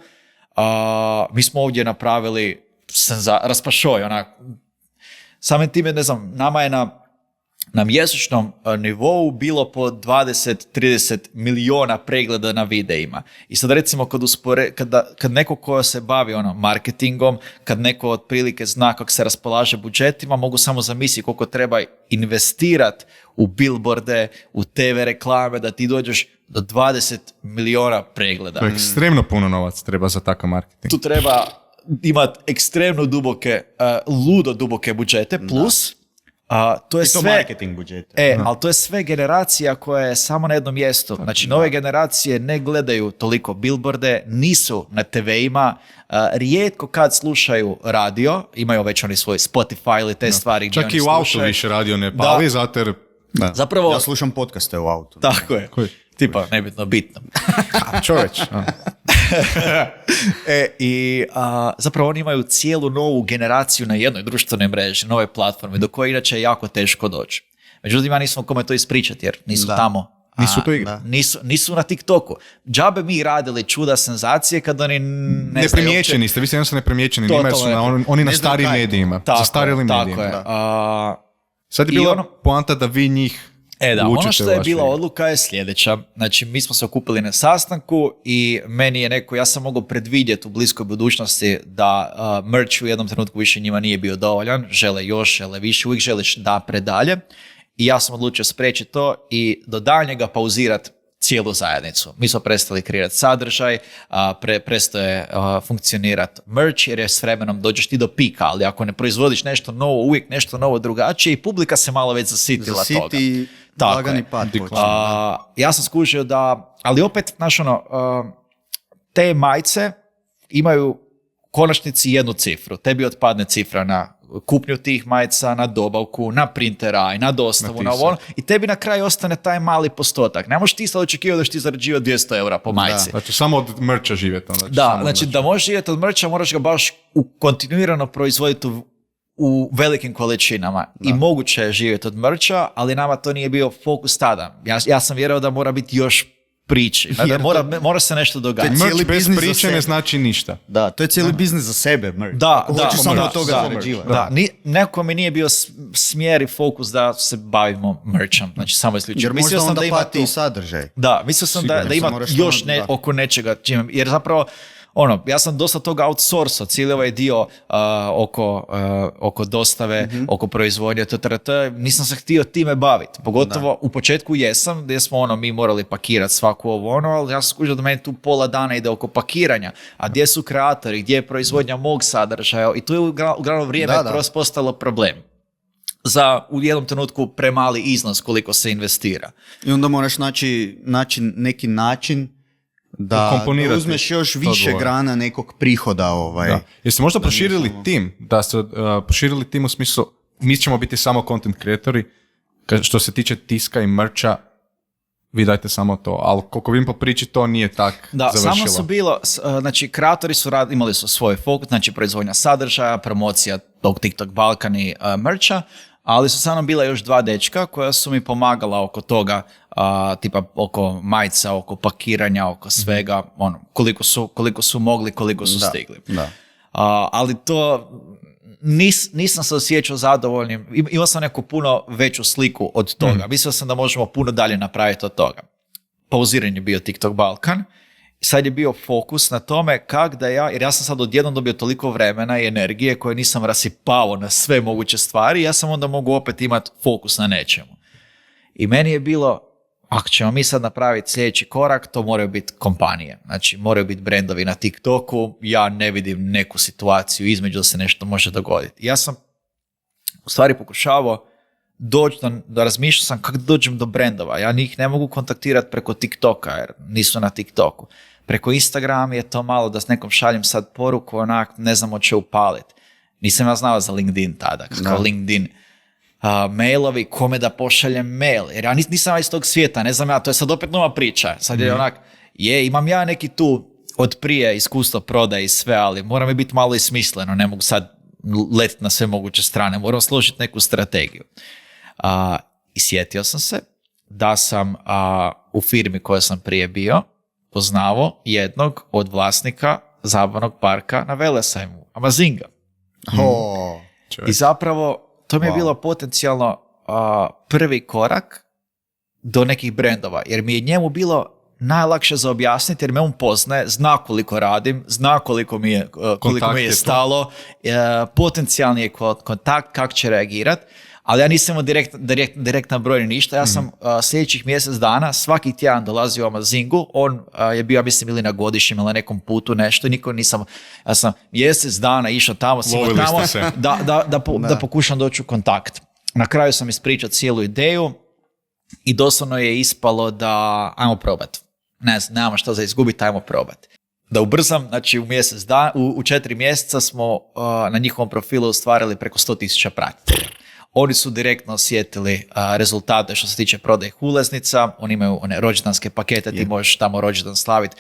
Mi smo ovdje napravili raspašoj, samim time, ne znam, nama je na mjesečnom nivou bilo po 20-30 miliona pregleda na videima. I sad recimo kad neko ko se bavi marketingom, kad neko otprilike zna kako se raspolaže budžetima, mogu samo zamisliti koliko treba investirati u billboarde, u TV reklame, da ti dođeš do 20 miliona pregleda. To je ekstremno puno novaca treba za takav marketing. Tu treba imati ekstremno duboke, ludo duboke budžete, plus To je I to sve, marketing budžete. ali to je sve generacija koja je samo na jednom mjestu. Znači, nove generacije ne gledaju toliko billboarde, nisu na TV-ima, rijetko kad slušaju radio, imaju već oni svoj Spotify ili te stvari gdje Čak oni i u autu slušaju. više radio ne pali, zato jer... Da. Zapravo- Ja slušam podcaste u autu. Tako je. Koji? Tipa, nebitno, bitno. Čovječ. Zapravo oni imaju cijelu novu generaciju na jednoj društvenoj mreži, nove platforme, do koje inače je jako teško doći. Međutim, ja nisam kome to ispričati, jer nisu Da. tamo. Nisu to igre. Da. Nisu na TikToku. Džabe mi radili čuda senzacije kad oni ne znaju Neprimjećeni ste, vi ste jednostavno neprimjećeni, njima jer su oni na Ne znaju starijim kaj je to. medijima, Tako zastarijim je, medijima. tako je. Sad je I bila ono- poanta da vi njih Ono učite što u je vašoj bila igri. odluka je sljedeća. Znači, mi smo se okupili na sastanku i meni je ja sam mogao predvidjeti u bliskoj budućnosti da merch u jednom trenutku više njima nije bio dovoljan, žele još, žele više, uvijek želiš da predalje. I ja sam odlučio spriječiti to i do daljnjega pauzirati cijelu zajednicu. Mi smo prestali kreirati sadržaj, prestaje funkcionirati merch, jer je s vremenom dođeš ti do pika, ali ako ne proizvodiš nešto novo, uvijek nešto novo drugačije i publika se malo već zasitila toga. Zasiti, Tako lagani je. pad. počne. Ja sam skužio da, ali opet, znaš te majice imaju u konačnici jednu cifru. Tebi otpadne cifra na kupnju tih majica, na dobavku, na printera i na dostavu, na ovo. I tebi na kraju ostane taj mali postotak. Ne možeš ti sad očekivati da ćeš ti zarađivati 200 eura po majici. Znači, samo od merča živjeti. Onda, Da, samo znači od da možeš živjeti od merča, moraš ga baš kontinuirano proizvoditi u velikim količinama. I moguće je živjeti od merča, ali nama to nije bio fokus tada. Ja sam vjerovao da mora biti još priči. Da mora se nešto događati. cijeli Merch bez biznis za priče sebe. ne znači ništa. Da, to je cijeli biznis za sebe, merch. Da, Ako da, hoćeš samo da, od toga da, zarađivati. Da, neko mi nije bio smjer i fokus da se bavimo merchom. Znači, samo isključivo. Jer možda onda pati i sadržaj. Da, mislio sam Sigurno, da ima moraš još tamo- da. oko nečega. Jer zapravo, ja sam dosta toga outsourcao, cijeli ovaj dio oko dostave, oko proizvodnje, nisam se htio time baviti. Pogotovo u početku jesam, gdje smo mi morali pakirati svaku ali ja sam skužio da meni tu pola dana ide oko pakiranja. A gdje su kreatori, gdje je proizvodnja mog sadržaja i tu je uglavnom vrijeme kroz postalo problem. Za u jednom trenutku premali iznos koliko se investira. I onda moraš naći neki način da Ukomponirati uzmeš još to više odgovor. grana nekog prihoda. Da. Jeste možda proširili tim? Da ste proširili tim u smislu, mi ćemo biti samo content creatori, što se tiče tiska i merča, vi dajte samo to, ali koliko vidim po priči, to nije tak Da, završilo. samo su bilo, znači kreatori su imali su svoj fokus, znači proizvodnja sadržaja, promocija tog TikTok Balkan i merča, ali su samo bila još 2 dečka koja su mi pomagala oko toga, tipa oko majica, oko pakiranja, oko svega, koliko su mogli, koliko su stigli. Da. Ali to nisam se osjećao zadovoljnim. Imao sam neku puno veću sliku od toga. Mislio sam da možemo puno dalje napraviti od toga. Pauziranje je bio TikTok Balkan. Sad je bio fokus na tome jer ja sam sad odjednom dobio toliko vremena i energije koje nisam rasipao na sve moguće stvari, ja sam onda mogu opet imati fokus na nečemu. I meni je bilo, ako ćemo mi sad napraviti sljedeći korak, to moraju biti kompanije. Znači, moraju biti brendovi na TikToku, ja ne vidim neku situaciju između da se nešto može dogoditi. Ja sam u stvari pokušavao doći da razmišljao sam kako dođem do brendova. Ja njih ne mogu kontaktirati preko TikToka jer nisu na TikToku. Preko Instagrama je to malo da s nekom šaljem sad poruku, onak ne znam hoće upaliti. Nisam ja znao za LinkedIn tada, kao LinkedIn. Mailovi, kome da pošaljem mail. Jer ja nisam iz tog svijeta, ne znam ja, to je sad opet nova priča. Sad je onak, imam ja neki tu od prije iskustvo prodaje i sve, ali mora mi biti malo i smisleno, ne mogu sad letiti na sve moguće strane, moram složiti neku strategiju. I sjetio sam se da sam u firmi koja sam prije bio poznavao jednog od vlasnika zabavnog parka na Velesajmu, Amazinga. I zapravo to mi je bilo potencijalno prvi korak do nekih brendova, jer mi je njemu bilo najlakše za objasniti, jer me on poznaje, zna koliko radim, zna koliko mi je stalo, potencijalni je kontakt, kako će reagirati, ali ja nisam imao direktan broj ni ništa. Ja sam sljedećih mjesec dana svaki tjedan dolazio u Amazingu, on je bio, mislim, ili na godišnjem ili na nekom putu nešto, niko nisam, ja sam mjesec dana išao tamo, da pokušam doći u kontakt. Na kraju sam ispričao cijelu ideju i doslovno je ispalo da ajmo probat. Ne znam, nemamo što za izgubiti, ajmo probat. Da ubrzam, znači u 4 mjeseca smo na njihovom profilu ostvarili preko 100,000 pratitelja. Oni su direktno osjetili rezultate što se tiče prodaje ulaznica, oni imaju one rođendanske pakete, ti možeš tamo rođendan slaviti.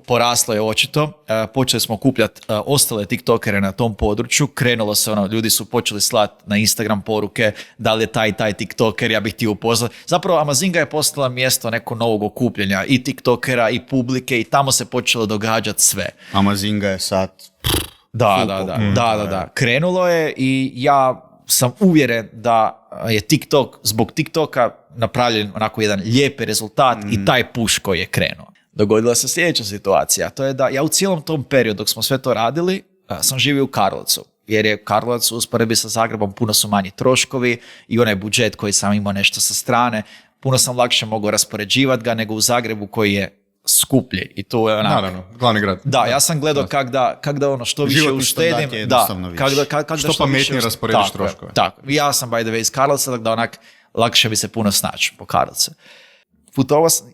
Poraslo je očito, počeli smo okupljati ostale tiktokere na tom području, krenulo se ljudi su počeli slati na Instagram poruke, da li je taj tiktoker, ja bih htio upoznati. Zapravo Amazinga je postala mjesto nekog novog okupljanja i tiktokera i publike i tamo se počelo događati sve. Amazinga je sad... Da. Krenulo je i ja sam uvjeren da je TikTok zbog TikToka napravljen onako jedan lijepi rezultat i taj push koji je krenuo. Dogodila se sljedeća situacija, to je da ja u cijelom tom periodu dok smo sve to radili, sam živio u Karlovcu, jer je Karlovac u usporedbi sa Zagrebom puno su manji troškovi i onaj budžet koji sam imao nešto sa strane, puno sam lakše mogao raspoređivati ga nego u Zagrebu koji je skuplji. I to je onak... Naravno, glavni grad. Da, ja sam gledao kak da ono što više uštedim, što pametnije rasporediš troškove. Tako, ja sam by the way iz Karlovca, da onak lakše bi se puno snaći po Karlovcu.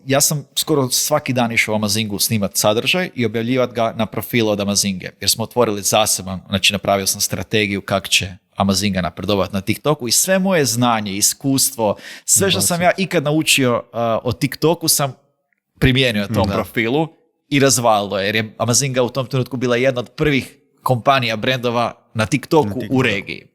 Ja sam skoro svaki dan išao u Amazingu snimati sadržaj i objavljivati ga na profilu od Amazinge, jer smo otvorili zaseban, znači napravio sam strategiju kako će Amazinga napredovati na TikToku i sve moje znanje, iskustvo, sve što sam ja ikad naučio o TikToku sam primijenio tom profilu i razvalilo jer je Amazinga u tom trenutku bila jedna od prvih kompanija, brendova na TikToku u regiji.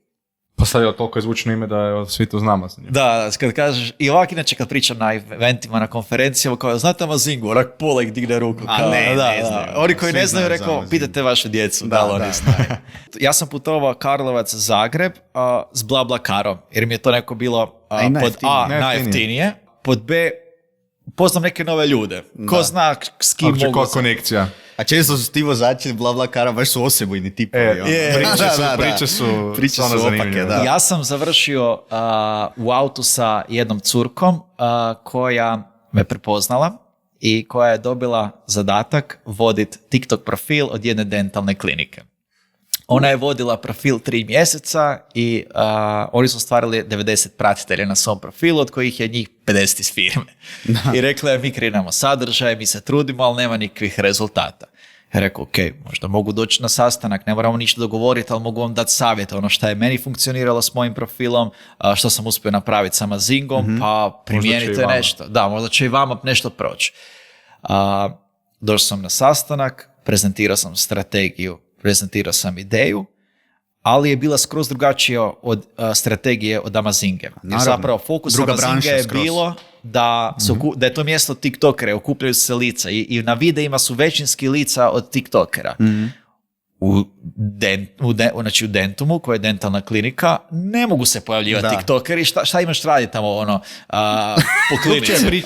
Pa sad je toliko izvučno ime da svi to znamo. Da, kad kažeš, i ovak inače kad pričam na eventima, na konferencijama, kao znate Amazingu, onak pola ih digne ruku. Ne znaju. Oni koji ne znaju, rekao, pitajte vaše djecu, da li oni znaju. Ja sam putovao Karlovac, Zagreb s BlaBlaCarom, jer mi je to neko bilo pod A, najjeftinije, pod B, poznam neke nove ljude. Ko zna s kim mogu... konekcija. A često su ti vozači BlaBlaCara baš su osebujni tipovi. Priče su opake, da. Ja sam završio u autu sa jednom curkom koja me prepoznala i koja je dobila zadatak voditi TikTok profil od jedne dentalne klinike. Ona je vodila profil 3 mjeseca i oni su stvarili 90 pratitelja na svom profilu, od kojih je njih 50 iz firme. I rekla je, mi kreiramo sadržaj, mi se trudimo, ali nema nikakvih rezultata. Ja rekao, ok, možda mogu doći na sastanak, ne moramo ništa dogovoriti, ali mogu vam dati savjete, ono što je meni funkcioniralo s mojim profilom, što sam uspio napraviti sa Amazingom, pa primijenite nešto. Da, možda će i vama nešto proći. Došao sam na sastanak, prezentirao sam strategiju, prezentirao sam ideju, ali je bila skroz drugačija od strategije od Amazinge. Jer zapravo fokus Amazinge je bilo da je to mjesto tiktokera, okupljaju se lica i na videima su većinski lica od tiktokera. Znači u Dentumu, koja je dentalna klinika, ne mogu se pojavljivati tiktokeri. Šta imaš raditi tamo po klinici?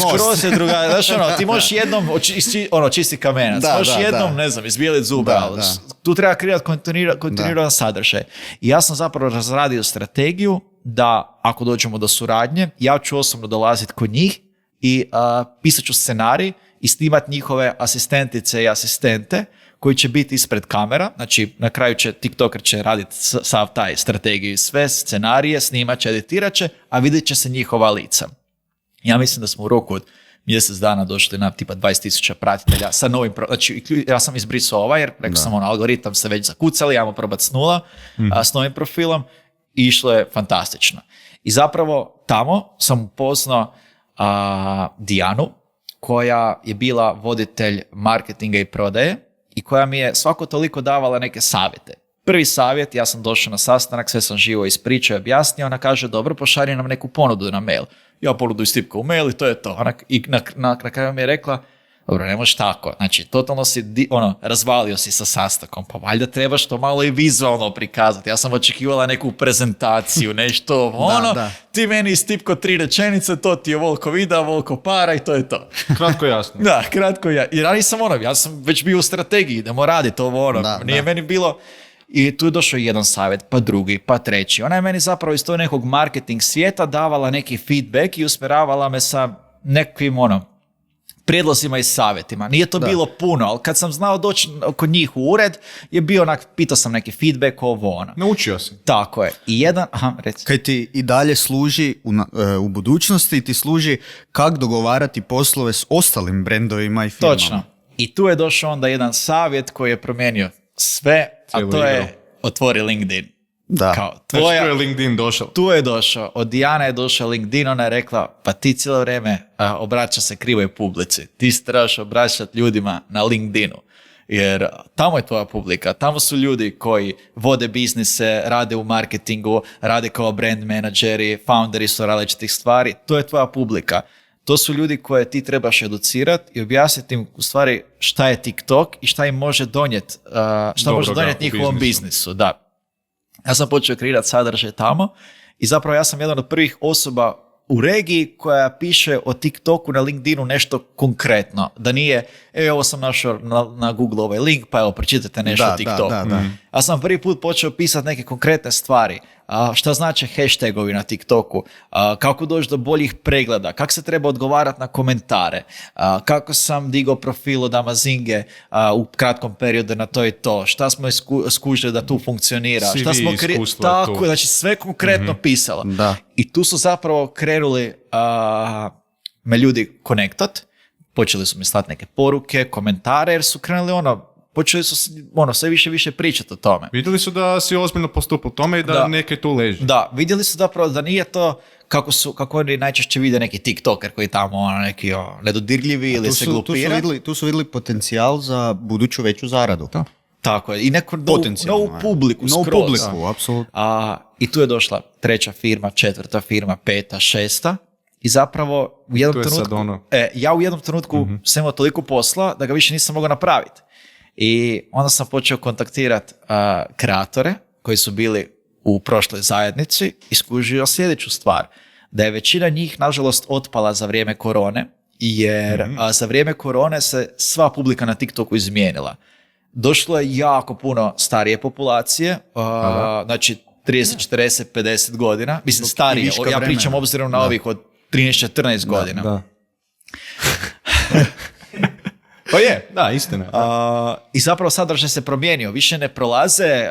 Skroz je druga. Znaš, ti možeš jednom čisti kamenac, možeš jednom, ne znam, izbijeliti zube. Tu treba kreirati kontinuiran sadržaj. I ja sam zapravo razradio strategiju da ako dođemo do suradnje, ja ću osobno dolaziti kod njih i pisat ću scenarij i snimati njihove asistentice i asistente koji će biti ispred kamera, znači na kraju će TikToker će raditi sav taj strategiju i sve scenarije, snimat će, editirat će, a vidjet će se njihova lica. Ja mislim da smo u roku od mjesec dana došli na tipa 20,000 pratitelja sa novim, znači ja sam izbrisao jer rekao sam algoritam se već zakucali, ajmo probati s nula, s novim profilom i išlo je fantastično. I zapravo tamo sam upoznao Dijanu, koja je bila voditelj marketinga i prodaje i koja mi je svako toliko davala neke savjete. Prvi savjet, ja sam došao na sastanak, sve sam živo ispričao i objasnio, ona kaže, dobro, pošalji nam neku ponudu na mail. Ja ponudu istipkao u mail i to je to. I na kraju mi je rekla, dobro, ne možeš tako. Znači, totalno si razvalio si sa sastankom, pa valjda trebaš to malo i vizualno prikazati. Ja sam očekivala neku prezentaciju, nešto, ti meni istipko 3 rečenice, to ti je voliko videa, voliko para i to je to. Kratko jasno. Da, kratko jasno. Jer ja sam već bio u strategiji, idemo raditi ovo, nije meni bilo... I tu je došao jedan savjet, pa drugi, pa treći. Ona je meni zapravo iz tog nekog marketing svijeta davala neki feedback i usmjeravala me sa nekim prijedlozima i savjetima. Nije to bilo puno, ali kad sam znao doći kod njih u ured, je bio onak, pitao sam neki feedback, ovo ono. Naučio si. Tako je. I jedan, reci. Kaj ti i dalje služi u budućnosti, ti služi kako dogovarati poslove s ostalim brendovima i firmama. Točno. I tu je došao onda jedan savjet koji je promijenio sve, a to je otvori LinkedIn. Da. Kao, Znači, tu je LinkedIn došao. Tu je došao. Od Dijana je došao LinkedIn, ona je rekla, pa ti cijelo vrijeme obraća se krivoj publici. Ti se trebaš obraćati ljudima na LinkedInu. Jer tamo je tvoja publika, tamo su ljudi koji vode biznise, rade u marketingu, rade kao brand menadžeri, founderi su različitih stvari. To je tvoja publika. To su ljudi koje ti trebaš educirati i objasniti im u stvari šta je TikTok i šta im može donijeti, njihovom biznisu. Da. Ja sam počeo kreirati sadržaj tamo i zapravo ja sam jedan od prvih osoba u regiji koja piše o TikToku na LinkedInu nešto konkretno. Da nije, ovo sam našao na Google ovaj link, pa evo, pročitajte nešto o TikToku. Da. Ja sam prvi put počeo pisati neke konkretne stvari. Šta znači hashtagovi na TikToku, kako doći do boljih pregleda, kako se treba odgovarati na komentare, kako sam digao profil od Amazinge u kratkom periodu na to i to, šta smo skužili da tu funkcionira, šta smo tako, znači sve konkretno pisalo. Da. I tu su zapravo krenuli me ljudi konektat, počeli su mi slati neke poruke, komentare, jer su krenuli počeli su sve više pričati o tome. Vidjeli su da si ozbiljno postupao tome i da neke tu leži. Da, vidjeli su zapravo da nije to kako oni najčešće vide neki TikToker koji tamo neki nedodirljivi ili se glupira. Tu su vidjeli potencijal za buduću veću zaradu. Da. Tako je. I neku novu publiku skroz. Novu publiku, apsolutno. I tu je došla 3. firma, 4. firma, 5., 6. I zapravo u jednom trenutku, ja u jednom trenutku sam imao toliko posla da ga više nisam mogao napraviti. I onda sam počeo kontaktirati kreatore koji su bili u prošloj zajednici i skužio sljedeću stvar. Da je većina njih, nažalost, otpala za vrijeme korone, jer za vrijeme korone se sva publika na TikToku izmijenila. Došlo je jako puno starije populacije, znači 30, 40, 50 godina. Mislim, starije, ja pričam obzirom na ovih od 13-14 godina. Da. Pa je, da, istina. I zapravo sadržaj se promijenio. Više ne prolaze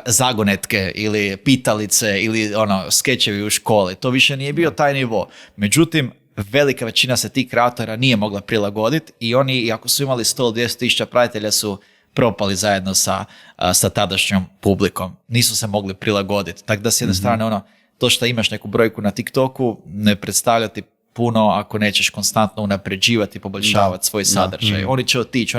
zagonetke ili pitalice ili skečevi u školi. To više nije bio taj nivo. Međutim, velika većina se tih kreatora nije mogla prilagoditi i oni, iako su imali 100-200 tisuća pratitelja, su propali zajedno sa tadašnjom publikom. Nisu se mogli prilagoditi. Tako da s jedne strane, to što imaš neku brojku na TikToku ne predstavlja ti puno ako nećeš konstantno unapređivati i poboljšavati svoj sadržaj. Oni će otići.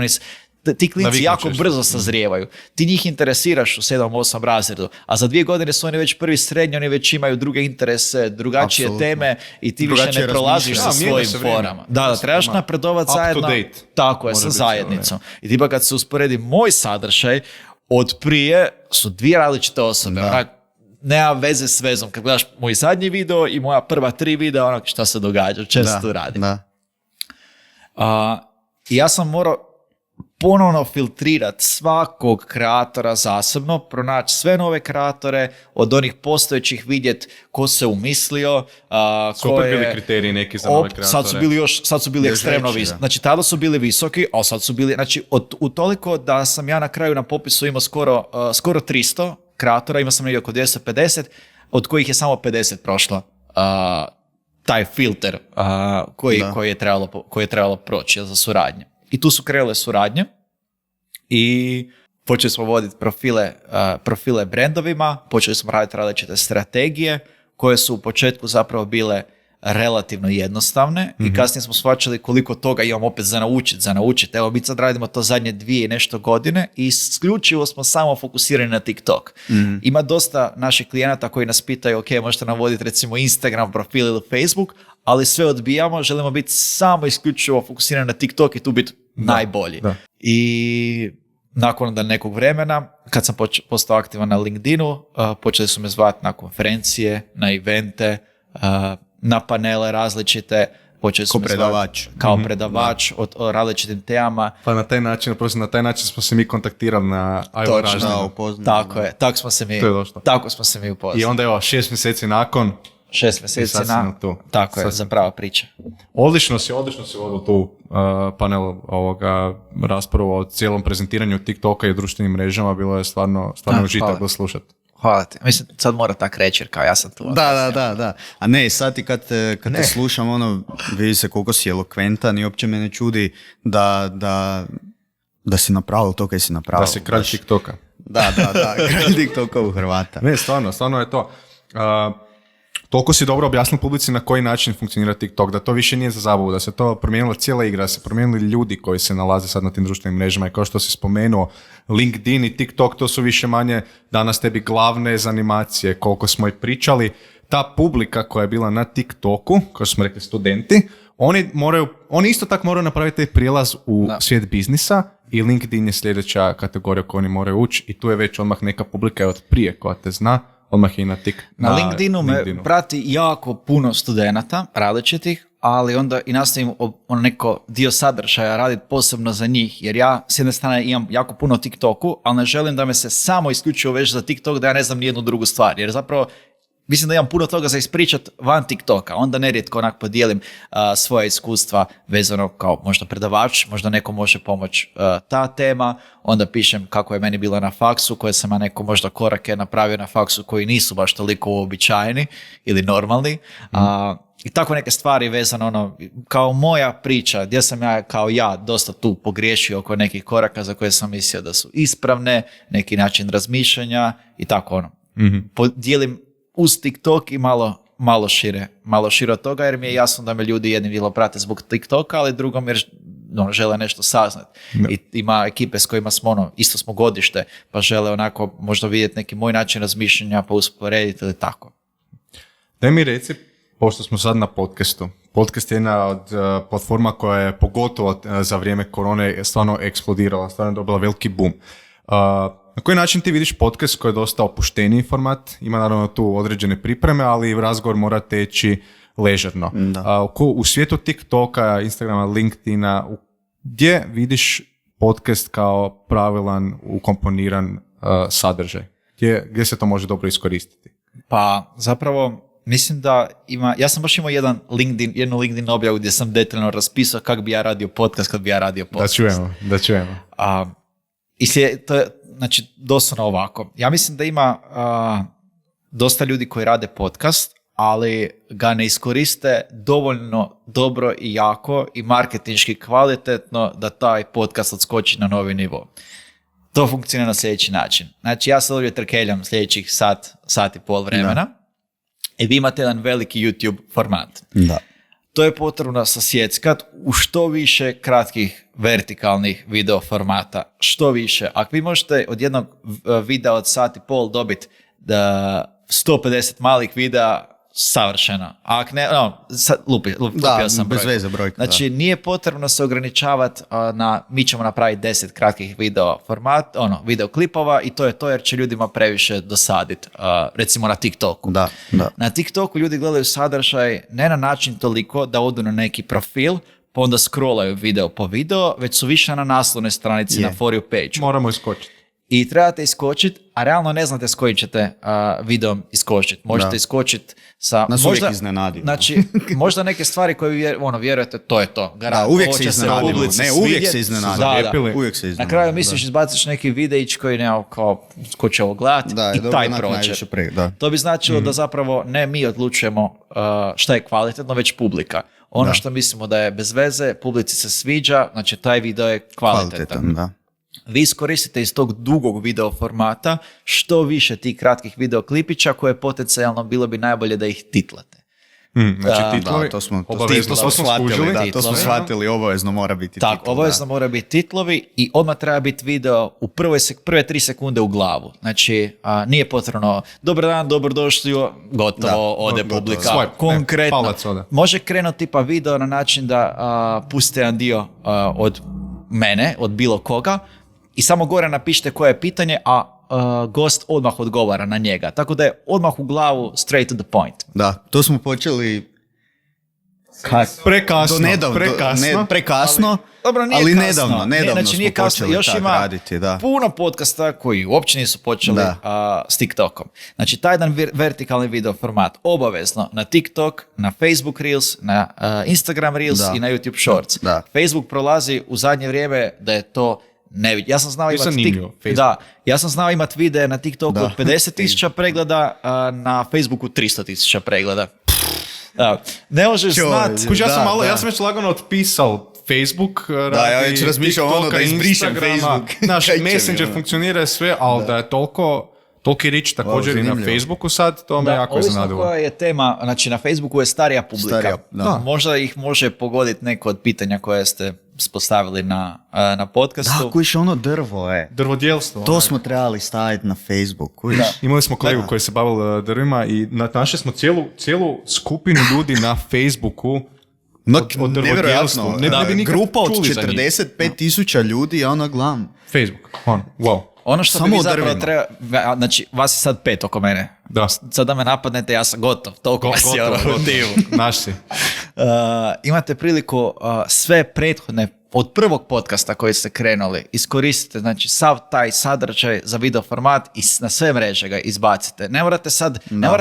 Ti klinci jako brzo sazrijevaju. Ti njih interesiraš u 7-8 razredu, a za 2 godine su oni već prvi srednji, oni već imaju druge interese, drugačije teme i ti više ne prolaziš sa svojim forama. Da, trebaš napredovati zajedno. Tako je, sa zajednicom. I tipa kad se usporedi moj sadržaj, od prije su 2 različite osobe. Nema veze s vezom. Kad gledaš moj zadnji video i moja prva 3 videa, šta se događa, često tu radim. I ja sam morao ponovno filtrirati svakog kreatora zasebno, pronaći sve nove kreatore, od onih postojećih vidjeti ko se umislio. Su opet bili kriteriji neki za nove kreatore? Sad su bili ekstremno visoki. Znači, tada su bili visoki, a sad su bili, znači, utoliko da sam ja na kraju na popisu imao skoro 300 kreatora, imao sam negdje oko 250, od kojih je samo 50 prošlo taj filter koji je trebalo proći za suradnje. I tu su krenule suradnje i počeli smo voditi profile brendovima, počeli smo raditi različite strategije koje su u početku zapravo bile relativno jednostavne i kasnije smo shvaćali koliko toga imam opet za naučiti. Evo, mi sad radimo to zadnje 2 i nešto godine i isključivo smo samo fokusirani na TikTok. Ima dosta naših klijenata koji nas pitaju, ok, možete nam voditi recimo Instagram profil ili Facebook, ali sve odbijamo, želimo biti samo isključivo fokusirani na TikTok i tu biti najbolji. Da. I nakon nekog vremena, kad sam postao aktivan na LinkedInu, počeli su me zvati na konferencije, na evente, na panele različite, počeli su me zvati kao predavač o različitim temama. Pa na taj način smo se mi kontaktirali na Ajvo Ražnjeno. Tako je, tako smo se mi upoznali. I onda 6 mjeseci nakon 6 mjeseci sad si na tu. Tako je, Sad si- za prava priča. Odlično si vodio tu panel ovoga raspravu o cijelom prezentiranju TikToka i društvenim mrežama, bilo je stvarno užitak hvala. da slušati. Hvala ti. Mislim, sad mora tak reći jer kao ja sam tu. Da. A ne, sad ti kad te slušam, vidi se koliko si elokventan i uopće me ne čudi da si napravio to kaj si napravio. Da si kralj Baš. TikToka. Da, kralj TikToka u Hrvata. Ne, stvarno je to. Toliko si dobro objasnil publici na koji način funkcionira TikTok, da to više nije za zabavu, da se to promijenila cijela igra, da se promijenili ljudi koji se nalaze sad na tim društvenim mrežama i kao što si spomenuo, LinkedIn i TikTok, to su više manje danas tebi glavne animacije, koliko smo i pričali. Ta publika koja je bila na TikToku, kao smo rekli studenti, oni isto tako moraju napraviti taj prijelaz u svijet biznisa i LinkedIn je sljedeća kategorija koju oni moraju ući i tu je već odmah neka publika od prije koja te zna, odmah i na Na LinkedInu me prati jako puno studenata različitih, ali onda i nastavim neko dio sadržaja raditi posebno za njih, jer ja s jedne strane imam jako puno TikToku, ali ne želim da me se samo isključivo veže za TikTok, da ja ne znam nijednu drugu stvar, jer zapravo mislim da imam puno toga za ispričat van TikToka, onda nerijetko onak podijelim svoje iskustva vezano kao možda predavač, možda neko može pomoći ta tema, onda pišem kako je meni bilo na faksu, koje sam ja neko možda korake napravio na faksu koji nisu baš toliko uobičajeni ili normalni. I tako neke stvari vezano kao moja priča, gdje sam ja kao ja dosta tu pogriješio oko nekih koraka za koje sam mislio da su ispravne, neki način razmišljanja i tako Podijelim uz TikTok i malo šire od toga, jer mi je jasno da me ljudi jednim dijelom prate zbog TikToka, ali drugom jer žele nešto saznati. I ima ekipe s kojima smo isto smo godište, pa žele onako možda vidjeti neki moj način razmišljanja, pa usporediti ili tako. Daj mi reci, pošto smo sad na podcastu. Podcast je jedna od platforma koja je pogotovo za vrijeme korone stvarno eksplodirala, stvarno je dobila veliki boom. Na koji način ti vidiš podcast koji je dosta opušteniji format, ima naravno tu određene pripreme, ali razgovor mora teći ležerno. U svijetu TikToka, Instagrama, LinkedIna, gdje vidiš podcast kao pravilan, ukomponiran sadržaj? Gdje se to može dobro iskoristiti? Pa zapravo mislim da ja sam baš imao jednu LinkedIn objavu gdje sam detaljno raspisao kako bi ja radio podcast kad bi ja radio podcast. Da čujemo. To je, znači, doslovno ovako. Ja mislim da ima dosta ljudi koji rade podcast, ali ga ne iskoriste dovoljno dobro i jako i marketinški kvalitetno da taj podcast odskoči na novi nivo. To funkcionira na sljedeći način. Znači, ja se ovdje trkeljam sljedećih sat i pol vremena i vi imate jedan veliki YouTube format. Da. To je potrebno sasjeckat u što više kratkih vertikalnih video formata. Što više. Ako vi možete od jednog videa od sat i pol dobiti 150 malih videa, savršeno. A ako ne, lupio sam brojku. Bez veze brojka. Znači, nije potrebno se ograničavati mi ćemo napraviti 10 kratkih video video klipova i to je to jer će ljudima previše dosaditi. Recimo na TikToku. Da. Na TikToku ljudi gledaju sadržaj ne na način toliko da odu na neki profil, pa onda scrollaju video po video, već su više na naslovnoj stranici, na For You page. Moramo iskočiti. I trebate iskočiti, a realno ne znate s kojim ćete videom iskočiti. Možete iskočiti sa... Nas uvijek iznenadio. Znači, možda neke stvari koje vjerujete, to je to. Da, uvijek se iznenadimo. Uvijek se iznenadimo. Uvijek se iznenadimo. Na kraju misliš, izbaciš neki videić koji nema kao ko će ovo gledati i taj prođe. To bi značilo da zapravo ne mi odlučujemo šta je kvalitetno, već publika. Ono što mislimo da je bez veze, publici se sviđa, znači taj video je kvalitetan. Da. Vi iskoristite iz tog dugog video formata što više tih kratkih video klipića koje potencijalno bilo bi najbolje da ih titlate. Znači titlovi, to smo skužili. To smo shvatili, obavezno mora biti titlovi. Tako, obavezno mora biti titlovi i odmah treba biti video u prve 3 sekunde u glavu. Znači, nije potrebno dobar dan, dobrodošli, gotovo, ode publika. Swipe, konkretno. Može krenuti tipa video na način da pustite jedan dio od mene, od bilo koga i samo gore napišite koje je pitanje, a gost odmah odgovara na njega. Tako da je odmah u glavu straight to the point. Da, to smo počeli Prekasno, Do nedavno, prekasno, Dobro, nije ali kasno. nedavno Znači, nije smo kasno. počeli Još tak ima raditi, da. puno podcasta koji uopće nisu počeli s TikTokom. Znači, taj jedan vertikalni video format obavezno na TikTok, na Facebook Reels, na Instagram Reels i na YouTube Shorts. Da. Facebook prolazi u zadnje vrijeme da je to nevidljivo. Ja sam znao imati ja sam znao imati videe na TikToku od 50,000 pregleda, na Facebooku 300,000 pregleda. Da. Ne možeš znati. Ja sam već lagano otpisao Facebook, ja već razmišljam da izbrišem Facebook. Naš Messenger funkcionira sve, ali da je toliki rič također i na Facebooku sad, to me jako iznenadilo. Koja je tema, znači na Facebooku je starija publika. Možda ih može pogoditi neko od pitanja koje ste postavili na podcastu. Da, kojiš ono drvo, Drvodjelstvo. To smo trebali staviti na Facebook. Imali smo kolegu koji se bavil drvima i našli smo cijelu skupinu ljudi na Facebooku od drvodjelstva. Grupa od 45,000 ljudi je ono glavno. Facebook, wow. Ono što bi zapravo treba, znači vas je sad 5 oko mene. Da. Sad da me napadnete, ja sam gotov. Toliko vas je ono u divu. Naš si. Imate priliku sve prethodne, od prvog podcasta koji ste krenuli, iskoristite, znači sav taj sadržaj za video format i na sve mreže ga izbacite. Ne morate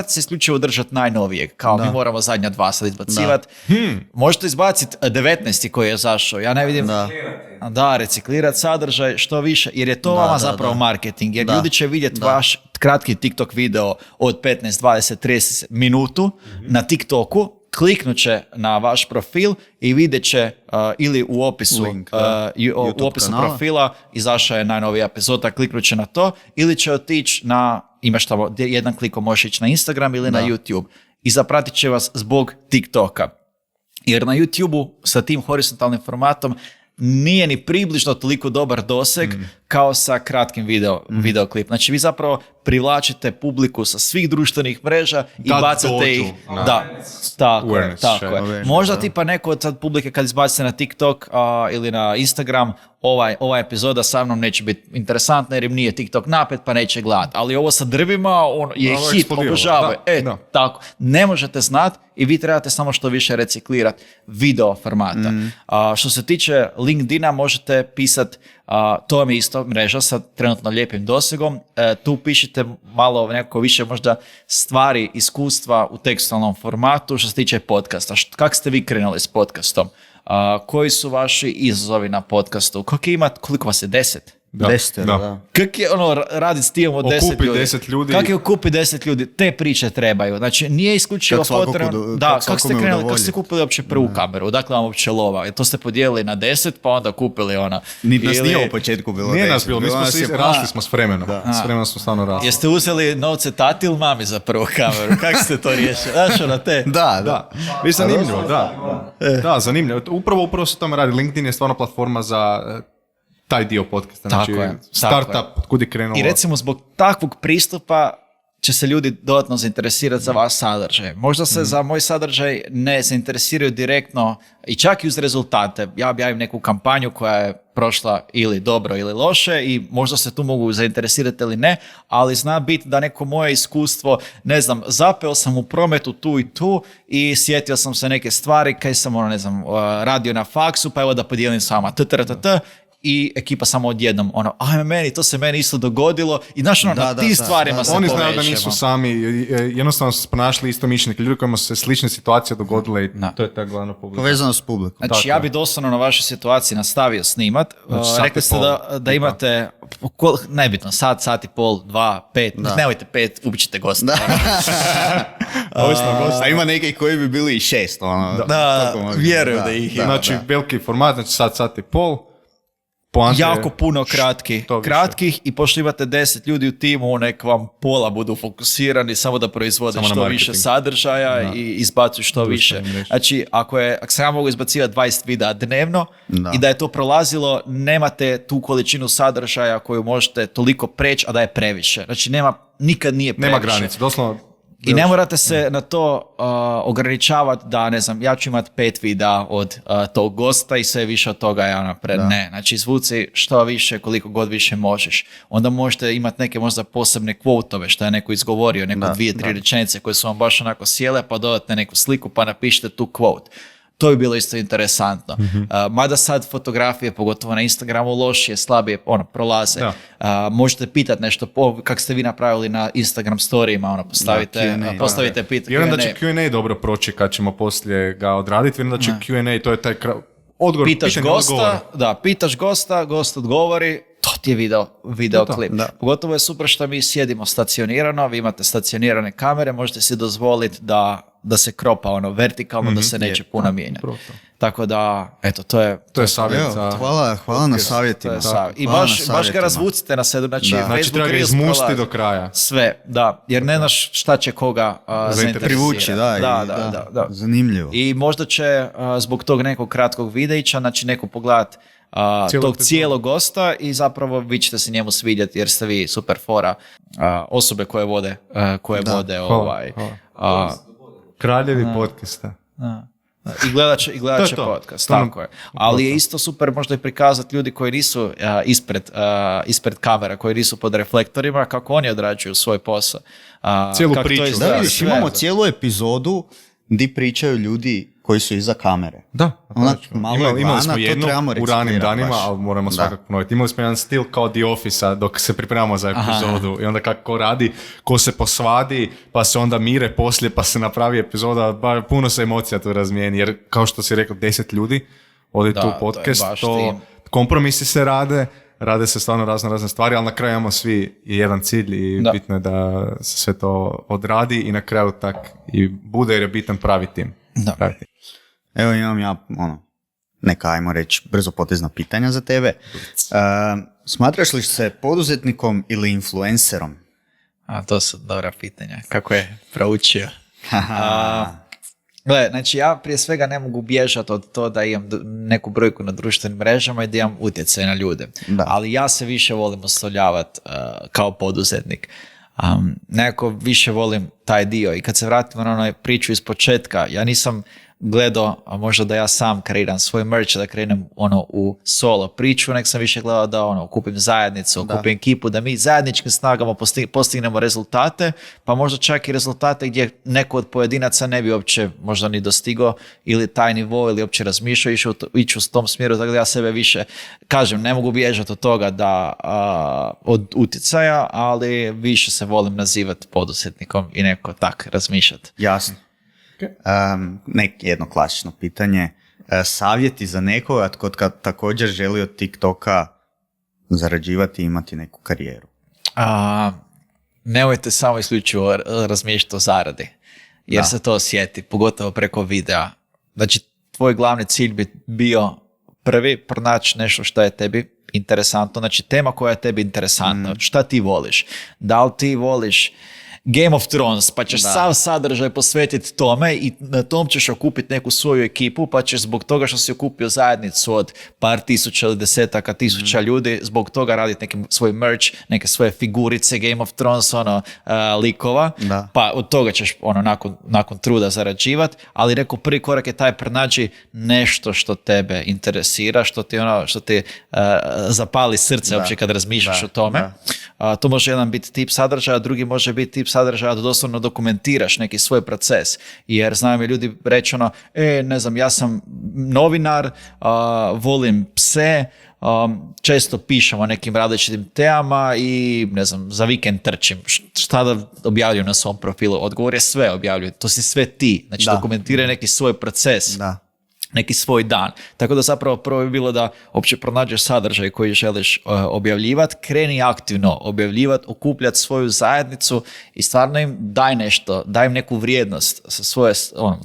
se isključivo držati najnovijeg, kao mi moramo zadnja 2 sad izbacivati. Možete izbaciti 19. koji je zašao, ja ne vidim... Da, reciklirati sadržaj što više, jer je to vama zapravo marketing, jer ljudi će vidjeti vaš kratki TikTok video od 15, 20, 30 minutu na TikToku, kliknut će na vaš profil i vidjet će ili u opisu, link, u opisu profila izašao je najnovija epizoda, kliknut će na to, ili će otići na, imaš tamo jedan klikom možeš ići na Instagram ili na YouTube i zapratit će vas zbog TikToka. Jer na YouTube-u sa tim horizontalnim formatom nije ni približno toliko dobar doseg kao sa kratkim videoklip. Znači vi zapravo privlačite publiku sa svih društvenih mreža i bacate ih. Tako je. Možda tipa neko od sad publike kad izbacite na TikTok ili na Instagram, ova epizoda sa mnom neće biti interesantna jer im nije TikTok napet pa neće gledat. Ali ovo sa drvima je hit, obožavaju. Tako. Ne možete znati i vi trebate samo što više reciklirati video formata. Što se tiče LinkedIna možete pisati, to vam je isto mreža sa trenutno lijepim dosegom. Tu pišite malo neko više možda stvari, iskustva u tekstualnom formatu što se tiče podcasta. Kako ste vi krenuli s podcastom? Koji su vaši izazovi na podcastu? Koliko vas je? 10? Da. Kako je raditi s timom od 10 ljudi? Kako je okupi 10 ljudi? Te priče trebaju. Znači, nije isključivo potrebno... Kako ste krenuli, kako ste kupili uopće prvu kameru? Dakle, vam uopće lova. To ste podijelili na 10, pa onda kupili ona... Nas nije u početku bilo 10. Nije nas bilo, rasli smo s vremenom. S vremenom smo stvarno rasli. Jeste uzeli novce tati ili mami za prvu kameru? Kako ste to riješili? Znaš ona te? Da. Zanimljivo, da, zanimljivo. Upravo se tome radi. LinkedIn je stvarno platforma za... taj dio podcasta, znači startup, kud je krenulo. I recimo zbog takvog pristupa će se ljudi dodatno zainteresirati za vaš sadržaj. Možda se za moj sadržaj ne zainteresiraju direktno i čak i uz rezultate. Ja objavim neku kampanju koja je prošla ili dobro ili loše i možda se tu mogu zainteresirati ili ne, ali zna biti da neko moje iskustvo, ne znam, zapeo sam u prometu tu i tu i sjetio sam se neke stvari kaj sam radio na faksu, pa evo da podijelim s vama i ekipa samo odjednom, to se meni isto dogodilo i znaš, na tim stvarima se oni povećemo. Znaju da nisu sami, jednostavno su pronašli isto mišljenike, ljudi kojima su se slične situacije dogodile i to je ta glavna publika. Povezano s publikom. Znači, ja bi doslovno na vašoj situaciji nastavio snimat. Rekli ste da imate, nebitno, sat i pol, 2, 5, nemojte 5, ubićete gosta. A ima neki koji bi bili i 6. Vjerujem da ih ima. Znači, veliki format, znači sat i pol. Jako puno kratkih i pošto imate 10 ljudi u timu, nek vam pola budu fokusirani samo da proizvode što više sadržaja i izbacuju što više. Znači, ako se ja mogu izbacivati 20 videa dnevno i da je to prolazilo, nemate tu količinu sadržaja koju možete toliko preći, a da je previše. Znači, nikad nije previše. Nema granice, doslovno. I ne morate se na to ograničavati da, ne znam, ja ću imati 5 videa od tog gosta i sve više od toga ja napred. Ne, znači izvuci što više, koliko god više možeš. Onda možete imati neke možda posebne kvotove što je neko izgovorio, neko 2-3 rečenice koje su vam baš onako sjele, pa dodate neku sliku pa napišite tu kvot. To bi bilo isto interesantno. Mada sad fotografije, pogotovo na Instagramu, lošije, slabije prolaze. Možete pitati nešto, kako ste vi napravili na Instagram storijima, postavite pitanje. Vjerujem da će Q&A dobro proći kad ćemo poslije ga odraditi. Vjerujem da će Q&A, to je taj odgovor. Pitaš gosta, gost odgovori, to ti je video klip. Pogotovo je super što mi sjedimo stacionirano, vi imate stacionirane kamere, možete si dozvoliti da se kropa vertikalno, da se neće puno mijenjati. Tako da, eto, to je savjet. Hvala na savjetima. I baš ga razvucite na sedu. Znači treba ga izmusti do kraja. Sve, da, jer ne znaš šta će koga zainteresirati. Privući, da. Zanimljivo. I možda će zbog tog nekog kratkog videića, znači neko pogledat tog cijelog gosta i zapravo vi ćete se njemu svidjeti jer ste vi super fora osobe koje vode kraljevi podcasta. I gledat će podcast, tako je. Ali je isto super možda i prikazati ljudi koji nisu ispred kamera, koji nisu pod reflektorima, kako oni odrađuju svoj posao. Cijelu priču. Da, vidiš, imamo cijelu epizodu gdje pričaju ljudi koji su iza kamere. Da. Imali smo jednu u ranim danima, baš. ali moramo svakako ponoviti. Imali smo jedan stil kao The Office-a dok se pripremamo za epizodu. I onda kako radi, ko se posvadi, pa se onda mire poslije, pa se napravi epizoda. Puno se emocija tu razmijeni, jer kao što si rekao, 10 ljudi odi tu podcast. Kompromisi se rade se stvarno razne stvari, ali na kraju imamo svi jedan cilj i bitno je da se sve to odradi i na kraju tak i bude jer je bitan pravi tim. Evo imam ja neka, ajmo reći, brzopotezna pitanja za tebe. Smatraš li se poduzetnikom ili influencerom? To su dobra pitanja. Kako je proučio? Gle, znači ja prije svega ne mogu bježati od to da imam neku brojku na društvenim mrežama i da imam utjecaj na ljude. Ali ja se više volim ostavljavati kao poduzetnik. Nekako više volim taj dio i kad se vratim na onoj priču iz početka, ja nisam gledao, a možda da ja sam kreiram svoj merch, da krenem u solo priču, nek sam više gledao da kupim zajednicu, kupim ekipu, da mi zajedničkim snagama postignemo rezultate, pa možda čak i rezultate gdje neko od pojedinaca ne bi uopće možda ni dostigao ili taj nivo ili uopće razmišljao ići u tom smjeru, tako da ja sebe više, kažem, ne mogu bježati od toga od utjecaja, ali više se volim nazivati poduzetnikom i neko tak razmišljati. Jasno. Jedno klasično pitanje. Savjeti za nekoga tko također želi od TikToka zarađivati i imati neku karijeru? Nemojte samo isključivo razmišljati o zaradi, jer se to osjeti, pogotovo preko videa. Znači, tvoj glavni cilj bi bio prvi pronaći nešto što je tebi interesantno, znači tema koja je tebi interesantna, šta ti voliš. Da li ti voliš Game of Thrones, pa ćeš sav sadržaj posvetiti tome i na tom ćeš okupiti neku svoju ekipu, pa ćeš zbog toga što si okupio zajednicu od par tisuća ili desetaka tisuća ljudi, zbog toga raditi neki svoj merch, neke svoje figurice Game of Thrones, likova, pa od toga ćeš nakon truda zarađivati, ali rekao prvi korak je taj, pronađi nešto što tebe interesira, što ti zapali srce uopće kad razmišljaš o tome. To može jedan biti tip sadržaja, drugi može biti tip sadržaja da doslovno dokumentiraš neki svoj proces. Jer znaju mi ljudi reći ne znam, ja sam novinar, volim pse, često pišem o nekim različitim temama i ne znam, za vikend trčim. Šta da objavljujem na svom profilu? Odgovor je sve objavljuju. To si sve ti. Znači dokumentiraj neki svoj proces. Neki svoj dan. Tako da zapravo prvo je bilo da uopće pronađeš sadržaj koji želiš objavljivati, kreni aktivno objavljivati, okupljati svoju zajednicu i stvarno im daj nešto, daj im neku vrijednost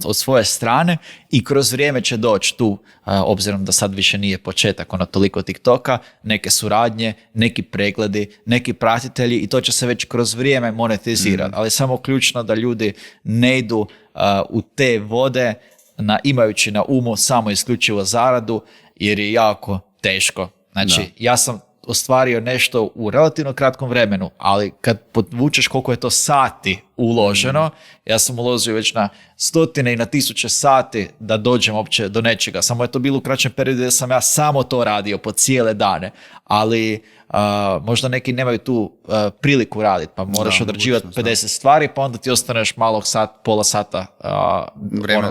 od svoje strane i kroz vrijeme će doći tu, obzirom da sad više nije početak toliko TikToka, neke suradnje, neki pregledi, neki pratitelji i to će se već kroz vrijeme monetizirati. Ali samo ključno da ljudi ne idu u te vode imajući na umu samo isključivo zaradu, jer je jako teško. Znači, ja sam ostvario nešto u relativno kratkom vremenu, ali kad podvučeš koliko je to sati uloženo, ja sam uložio već na stotine i na tisuće sati da dođem uopće do nečega. Samo je to bilo u kraćem periodu da sam ja samo to radio po cijele dane, ali možda neki nemaju tu priliku raditi, pa moraš odrađivati 50 stvari, pa onda ti ostaneš malog pola sata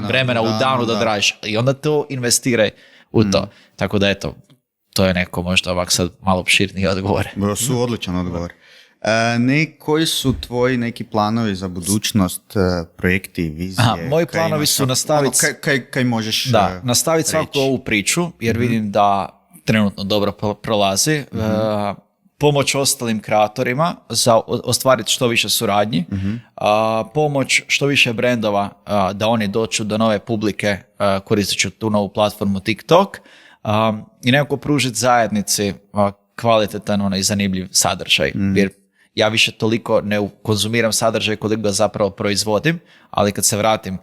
vremena u danu da radiš. I onda to investiraj u to. Tako da eto, to je neko možda ovak sad malo opširniji odgovor. Su odličan odgovor. Koji su tvoji neki planovi za budućnost, projekti, vizije? Moji planovi su nastaviti... Kaj možeš nastaviti svaku ovu priču, jer vidim da trenutno dobro prolazi. Pomoć ostalim kreatorima za ostvariti što više suradnji, pomoć što više brendova da oni dođu do nove publike koristeći tu novu platformu TikTok i nekako pružiti zajednici kvalitetan i zanimljiv sadržaj. Jer ja više toliko ne konzumiram sadržaj koliko ga zapravo proizvodim, ali kad se vratim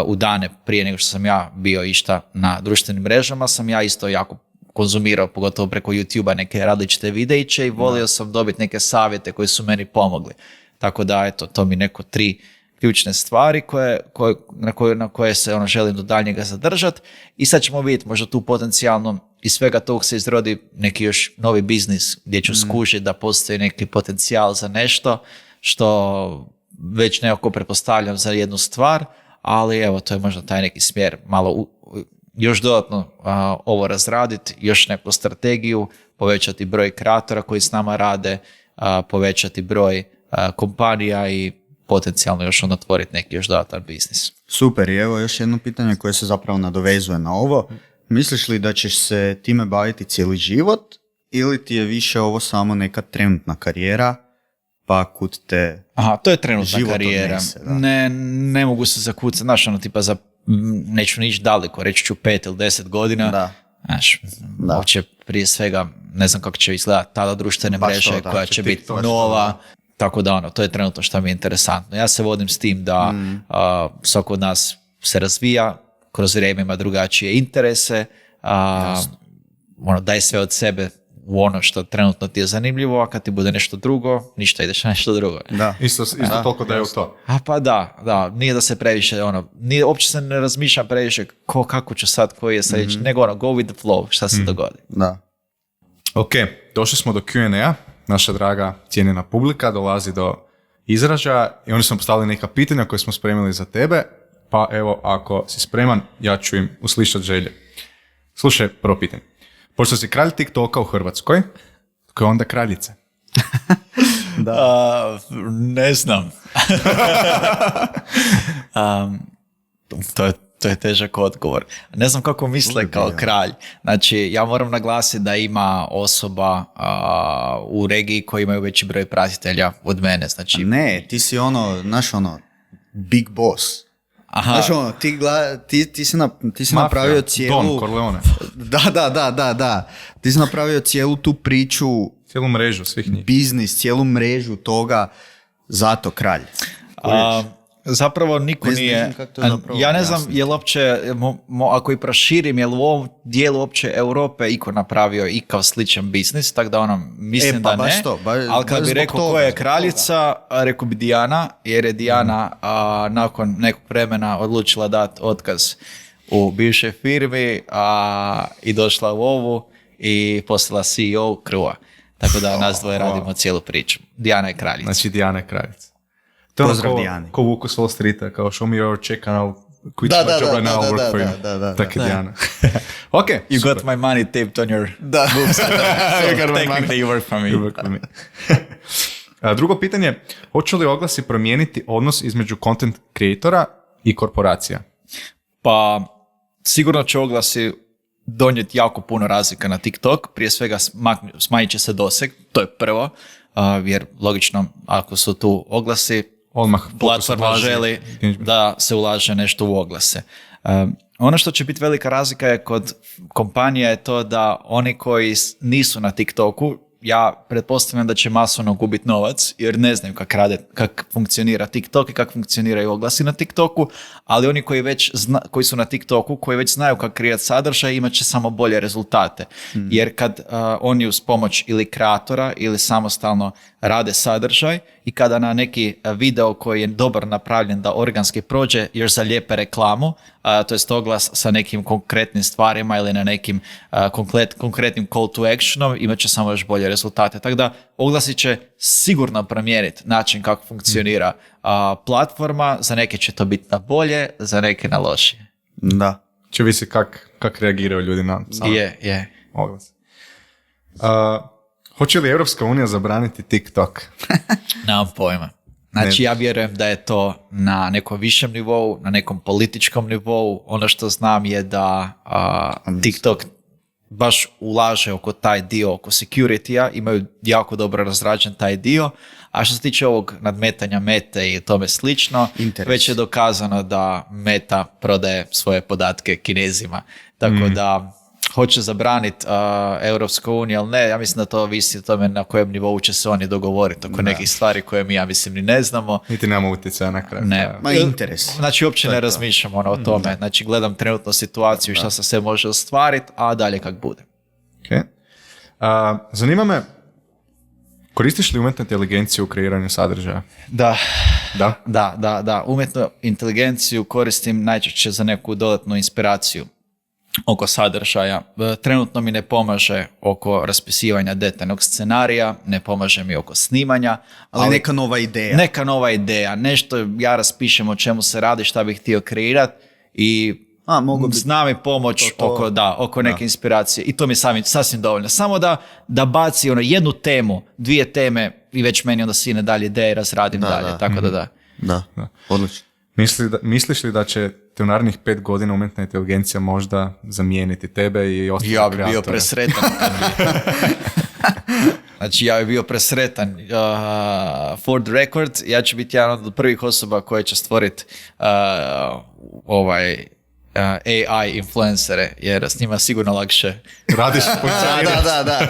u dane prije nego što sam ja bio išta na društvenim mrežama, sam ja isto jako konzumirao, pogotovo preko YouTube-a, neke različite videiće i volio sam dobiti neke savjete koji su meni pomogli. Tako da, eto, to mi neko 3 ključne stvari na koje se želim do daljnjega zadržati. I sad ćemo vidjeti, možda tu potencijalno iz svega tog se izrodi neki još novi biznis gdje ću skužiti da postoji neki potencijal za nešto što već nekako pretpostavljam za jednu stvar, ali evo, to je možda taj neki smjer, malo još dodatno ovo razraditi, još neku strategiju, povećati broj kreatora koji s nama rade, povećati broj kompanija i potencijalno još otvoriti neki još dodatan biznis. Super, i evo još jedno pitanje koje se zapravo nadovezuje na ovo. Misliš li da ćeš se time baviti cijeli život ili ti je više ovo samo neka trenutna karijera, pa kud te to je trenutna život karijera. odnese, Ne mogu se zakucati, znaš, tipa neću nići daleko, reći ću 5 ili 10 godina. Znaš, uopće prije svega ne znam kako će izgledati tada društvene mreže koja će biti nova. Tako da to je trenutno što mi je interesantno. Ja se vodim s tim da svako od nas se razvija, kroz vrijeme ima drugačije interese, daje sve od sebe u ono što trenutno ti je zanimljivo, a kad ti bude nešto drugo, ništa, ideš na nešto drugo. Da. Isto toliko da je u to. Pa da, nije da se previše, uopće se ne razmišljam previše kako ću sad, koji je sljedeći, nego go with the flow, šta se dogodi. Da. Ok, došli smo do Q&A, naša draga cijenjena publika dolazi do izražaja i oni su postavili neka pitanja koje smo spremili za tebe, pa evo, ako si spreman, ja ću im uslišati želje. Slušaj, prvo pitanje. Pošto si kralj TikToka u Hrvatskoj, tko je onda kraljica? Ne znam. To je težak odgovor. Ne znam kako misle kao kralj. Znači, ja moram naglasiti da ima osoba u regiji koji imaju veći broj pratitelja od mene. Znači, ne, ti si big boss. Znaš ti si napravio cijelu... Don Corleone. Da. Ti si napravio cijelu tu priču... Cijelu mrežu svih njih. Biznis, cijelu mrežu toga, zato kralj. Zapravo niko nije... Ja ne znam je li uopće, ako i proširim, je li u ovom dijelu uopće Europe iko napravio ikav sličan biznis, tako da mislim da ne. Ali kad bi rekao ko je kraljica, rekao bi Dijana, jer je Dijana nakon nekog vremena odlučila dati otkaz u bivšoj firmi i došla u ovu i postala CEO Krua. Tako da nas dvoje radimo cijelu priču. Dijana je kraljica. Znači Dijana je kraljica. To pozdrav Dijani. Ko Vuku s Wall Streeta, kao show me your check and I'll quit my job right now, I'll work for you. Tako je Dijana. Ok, you super. Got my money taped on your books. So technically you work for me. You work for me. Drugo pitanje, hoće li oglasi promijeniti odnos između content creatora i korporacija? Pa, sigurno će oglasi donijeti jako puno razlika na TikTok. Prije svega smanjit će se doseg, to je prvo, jer logično ako su tu oglasi, odmah platforma želi da se ulaže nešto u oglase. Ono što će biti velika razlika je kod kompanija je to da oni koji nisu na TikToku ja pretpostavljam da će masovno gubiti novac, jer ne znaju kako funkcionira TikTok i kako funkcioniraju oglasi na TikToku, ali oni koji su na TikToku, koji već znaju kako kreirati sadržaj, imat će samo bolje rezultate. Jer kad oni uz pomoć ili kreatora ili samostalno rade sadržaj i kada na neki video koji je dobar napravljen da organski prođe, još zalijepe reklamu, to jest oglas sa nekim konkretnim stvarima ili na nekim konkretnim call to actionom, imat će samo još bolje rezultate. Tako da oglasi će sigurno promijeniti način kako funkcionira platforma, za neke će to biti na bolje, za neke na lošije. Da. Će visi kak reagiraju ljudi na Je. oglas. Hoće li Europska unija zabraniti TikTok? Nemam pojma. Znači, ja vjerujem da je to na nekom višem nivou, na nekom političkom nivou. Ono što znam je da TikTok baš ulaže oko taj dio, oko security-a, imaju jako dobro razrađen taj dio, a što se tiče ovog nadmetanja Mete i tome slično, već je dokazano da Meta prodaje svoje podatke Kinezima. Tako da hoće zabraniti Europska unija, ali ne, ja mislim da to ovisi o tome na kojem nivou će se oni dogovoriti oko nekih stvari koje mi, ja mislim, ni ne znamo. Niti nemamo utjecaja na kraju. Ne. Ma interes. Znači, uopće ne razmišljam o tome. Znači, gledam trenutno situaciju, šta se sve može ostvariti, a dalje kak bude. Okay. Zanima me, koristiš li umjetnu inteligenciju u kreiranju sadržaja? Da. Da? Umjetnu inteligenciju koristim najčešće za neku dodatnu inspiraciju oko sadržaja. Trenutno mi ne pomaže oko raspisivanja detaljnog scenarija, ne pomaže mi oko snimanja. Ali neka nova ideja. Neka nova ideja. Nešto ja raspišem o čemu se radi, šta bih htio kreirati i zna mi pomoć oko neke inspiracije. I to mi je sasvim dovoljno. Samo da baci jednu temu, 2 teme i već meni onda sine dalje ideje i razradim dalje. Tako da. Da, odlično. Misliš li da će te u narednih 5 godina umjetna inteligencija možda zamijeniti tebe i ostale kreatore? Ja bi bio presretan. Znači, ja bi bio presretan. For the record, ja ću biti jedan od prvih osoba koja će stvoriti AI influencere, jer s njima sigurno lakše radiš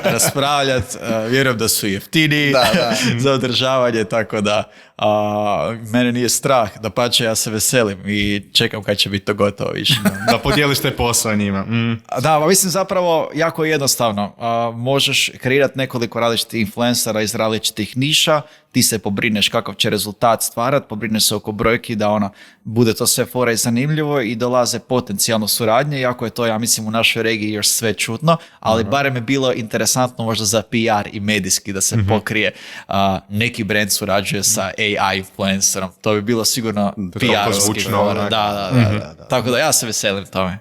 raspravljati. Vjerujem da su jeftini za održavanje, tako da mene nije strah, dapače, ja se veselim i čekam kad će biti to gotovo više. Da podijeliš te posao njima. Da, mislim zapravo jako jednostavno. Možeš kreirati nekoliko različitih influencera iz različitih niša, ti se pobrineš kakav će rezultat stvarati, pobrineš se oko brojki da bude to sve fora i zanimljivo i dolaze potencijalno suradnje, iako je to, ja mislim, u našoj regiji još sve čudno, ali barem je bilo interesantno možda za PR i medijski da se pokrije. Neki brand surađuje sa AI influencerom, to bi bilo sigurno PR-ovski. Da. Tako da ja se veselim tome.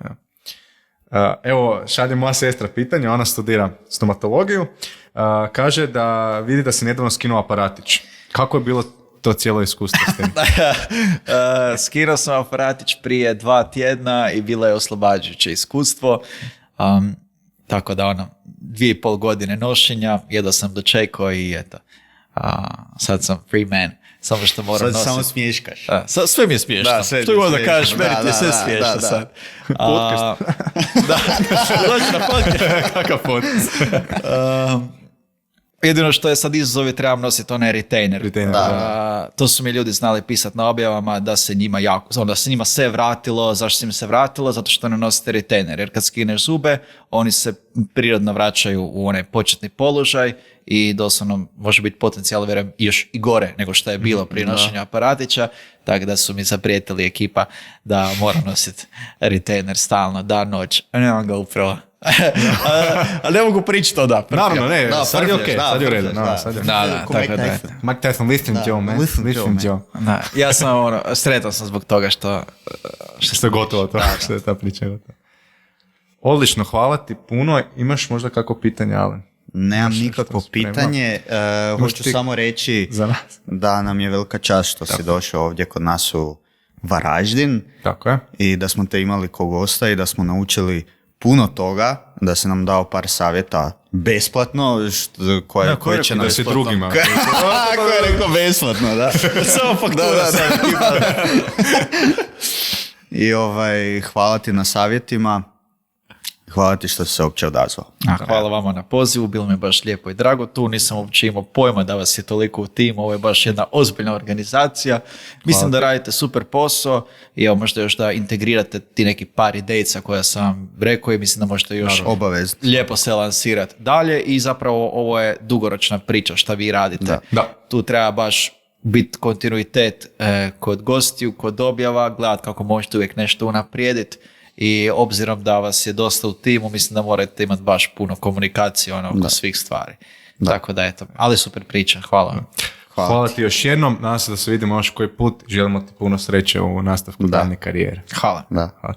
Evo, šalje moja sestra pitanje, ona studira stomatologiju, kaže da vidi da si nedavno skinuo aparatić. Kako je bilo to cijelo iskustvo s tim? Skinuo sam aparatić prije 2 tjedna i bilo je oslobađajuće iskustvo. Tako da 2,5 godine nošenja, jedva sam dočekao i eto. Sad sam free man. Samo što moram nositi. Samo smiješkaš. Sve mi je smiješno. Što god da kažeš, meni ti je sve smiješno sad. Podcast. Dođi na podcast. Kakav podcast? Jedino što je sad izazov je trebam nositi onaj retainer. To su mi ljudi znali pisati na objavama da se njima sve vratilo. Zašto se im se vratilo? Zato što ne nosite retainer. Jer kad skineš zube, oni se prirodno vraćaju u onaj početni položaj i doslovno može biti potencijal, vjerujem, još i gore nego što je bilo prije nošenja aparatića. Tako da su mi zaprijetili ekipa da moram nositi retainer stalno, dan, noć. Nemam ga upravo. Ali ne mogu pričati to da. Naravno, ne, sad je okej, sad je u redu. Tako da. Mike Tyson, listen Joe, man. Listen Joe. Ja sam sretan sam zbog toga što je gotovo to, što je ta priča gotova. Odlično, hvala ti puno. Imaš možda kako pitanje, Alen? Nemam nikakvo pitanje. Hoću samo reći da nam je velika čast što si došao ovdje kod nas u Varaždin. Tako je. I da smo te imali ko gosta i da smo naučili puno toga, da si nam dao par savjeta besplatno, koje će nam... Da si drugima. Ko je rekao besplatno, da. Samo faktura. I hvala ti na savjetima. Hvala ti što si se uopće odazvao. Hvala vama na pozivu, bilo mi je baš lijepo i drago tu, nisam uopće imao pojma da vas je toliko u timu, ovo je baš jedna ozbiljna organizacija. Mislim da radite super posao i evo možda još da integrirate ti neki par idejica koja sam rekao i mislim da možete još Obavezno. lijepo se lansirati dalje i zapravo ovo je dugoročna priča šta vi radite. Da. Tu treba baš biti kontinuitet kod gostiju, kod objava, gledati kako možete uvijek nešto unaprijediti. I obzirom da vas je dosta u timu, mislim da morate imati baš puno komunikacije oko svih stvari. Tako da eto, ali super priča, hvala. Hvala ti još jednom, nadam se da se vidimo još koji put, želimo ti puno sreće u nastavku daljnje karijere. Hvala. Hvala.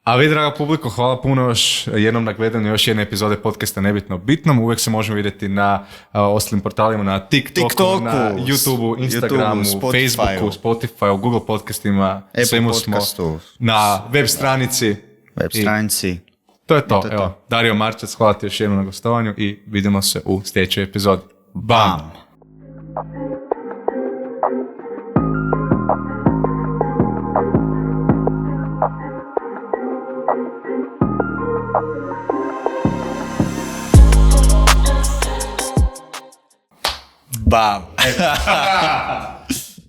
A vi, draga publiko, hvala puno još jednom na gledanju još jedne epizode podcasta Nebitno bitnom. Uvijek se možemo vidjeti na ostalim portalima, na TikToku, na YouTubeu, Instagramu, Facebooku, Spotify, Google podcastima, svemu smo na web stranici. To je to. Evo, Dario Marčac, hvala ti još jednom na gostovanju i vidimo se u sljedećoj epizodi. Bam! Bam!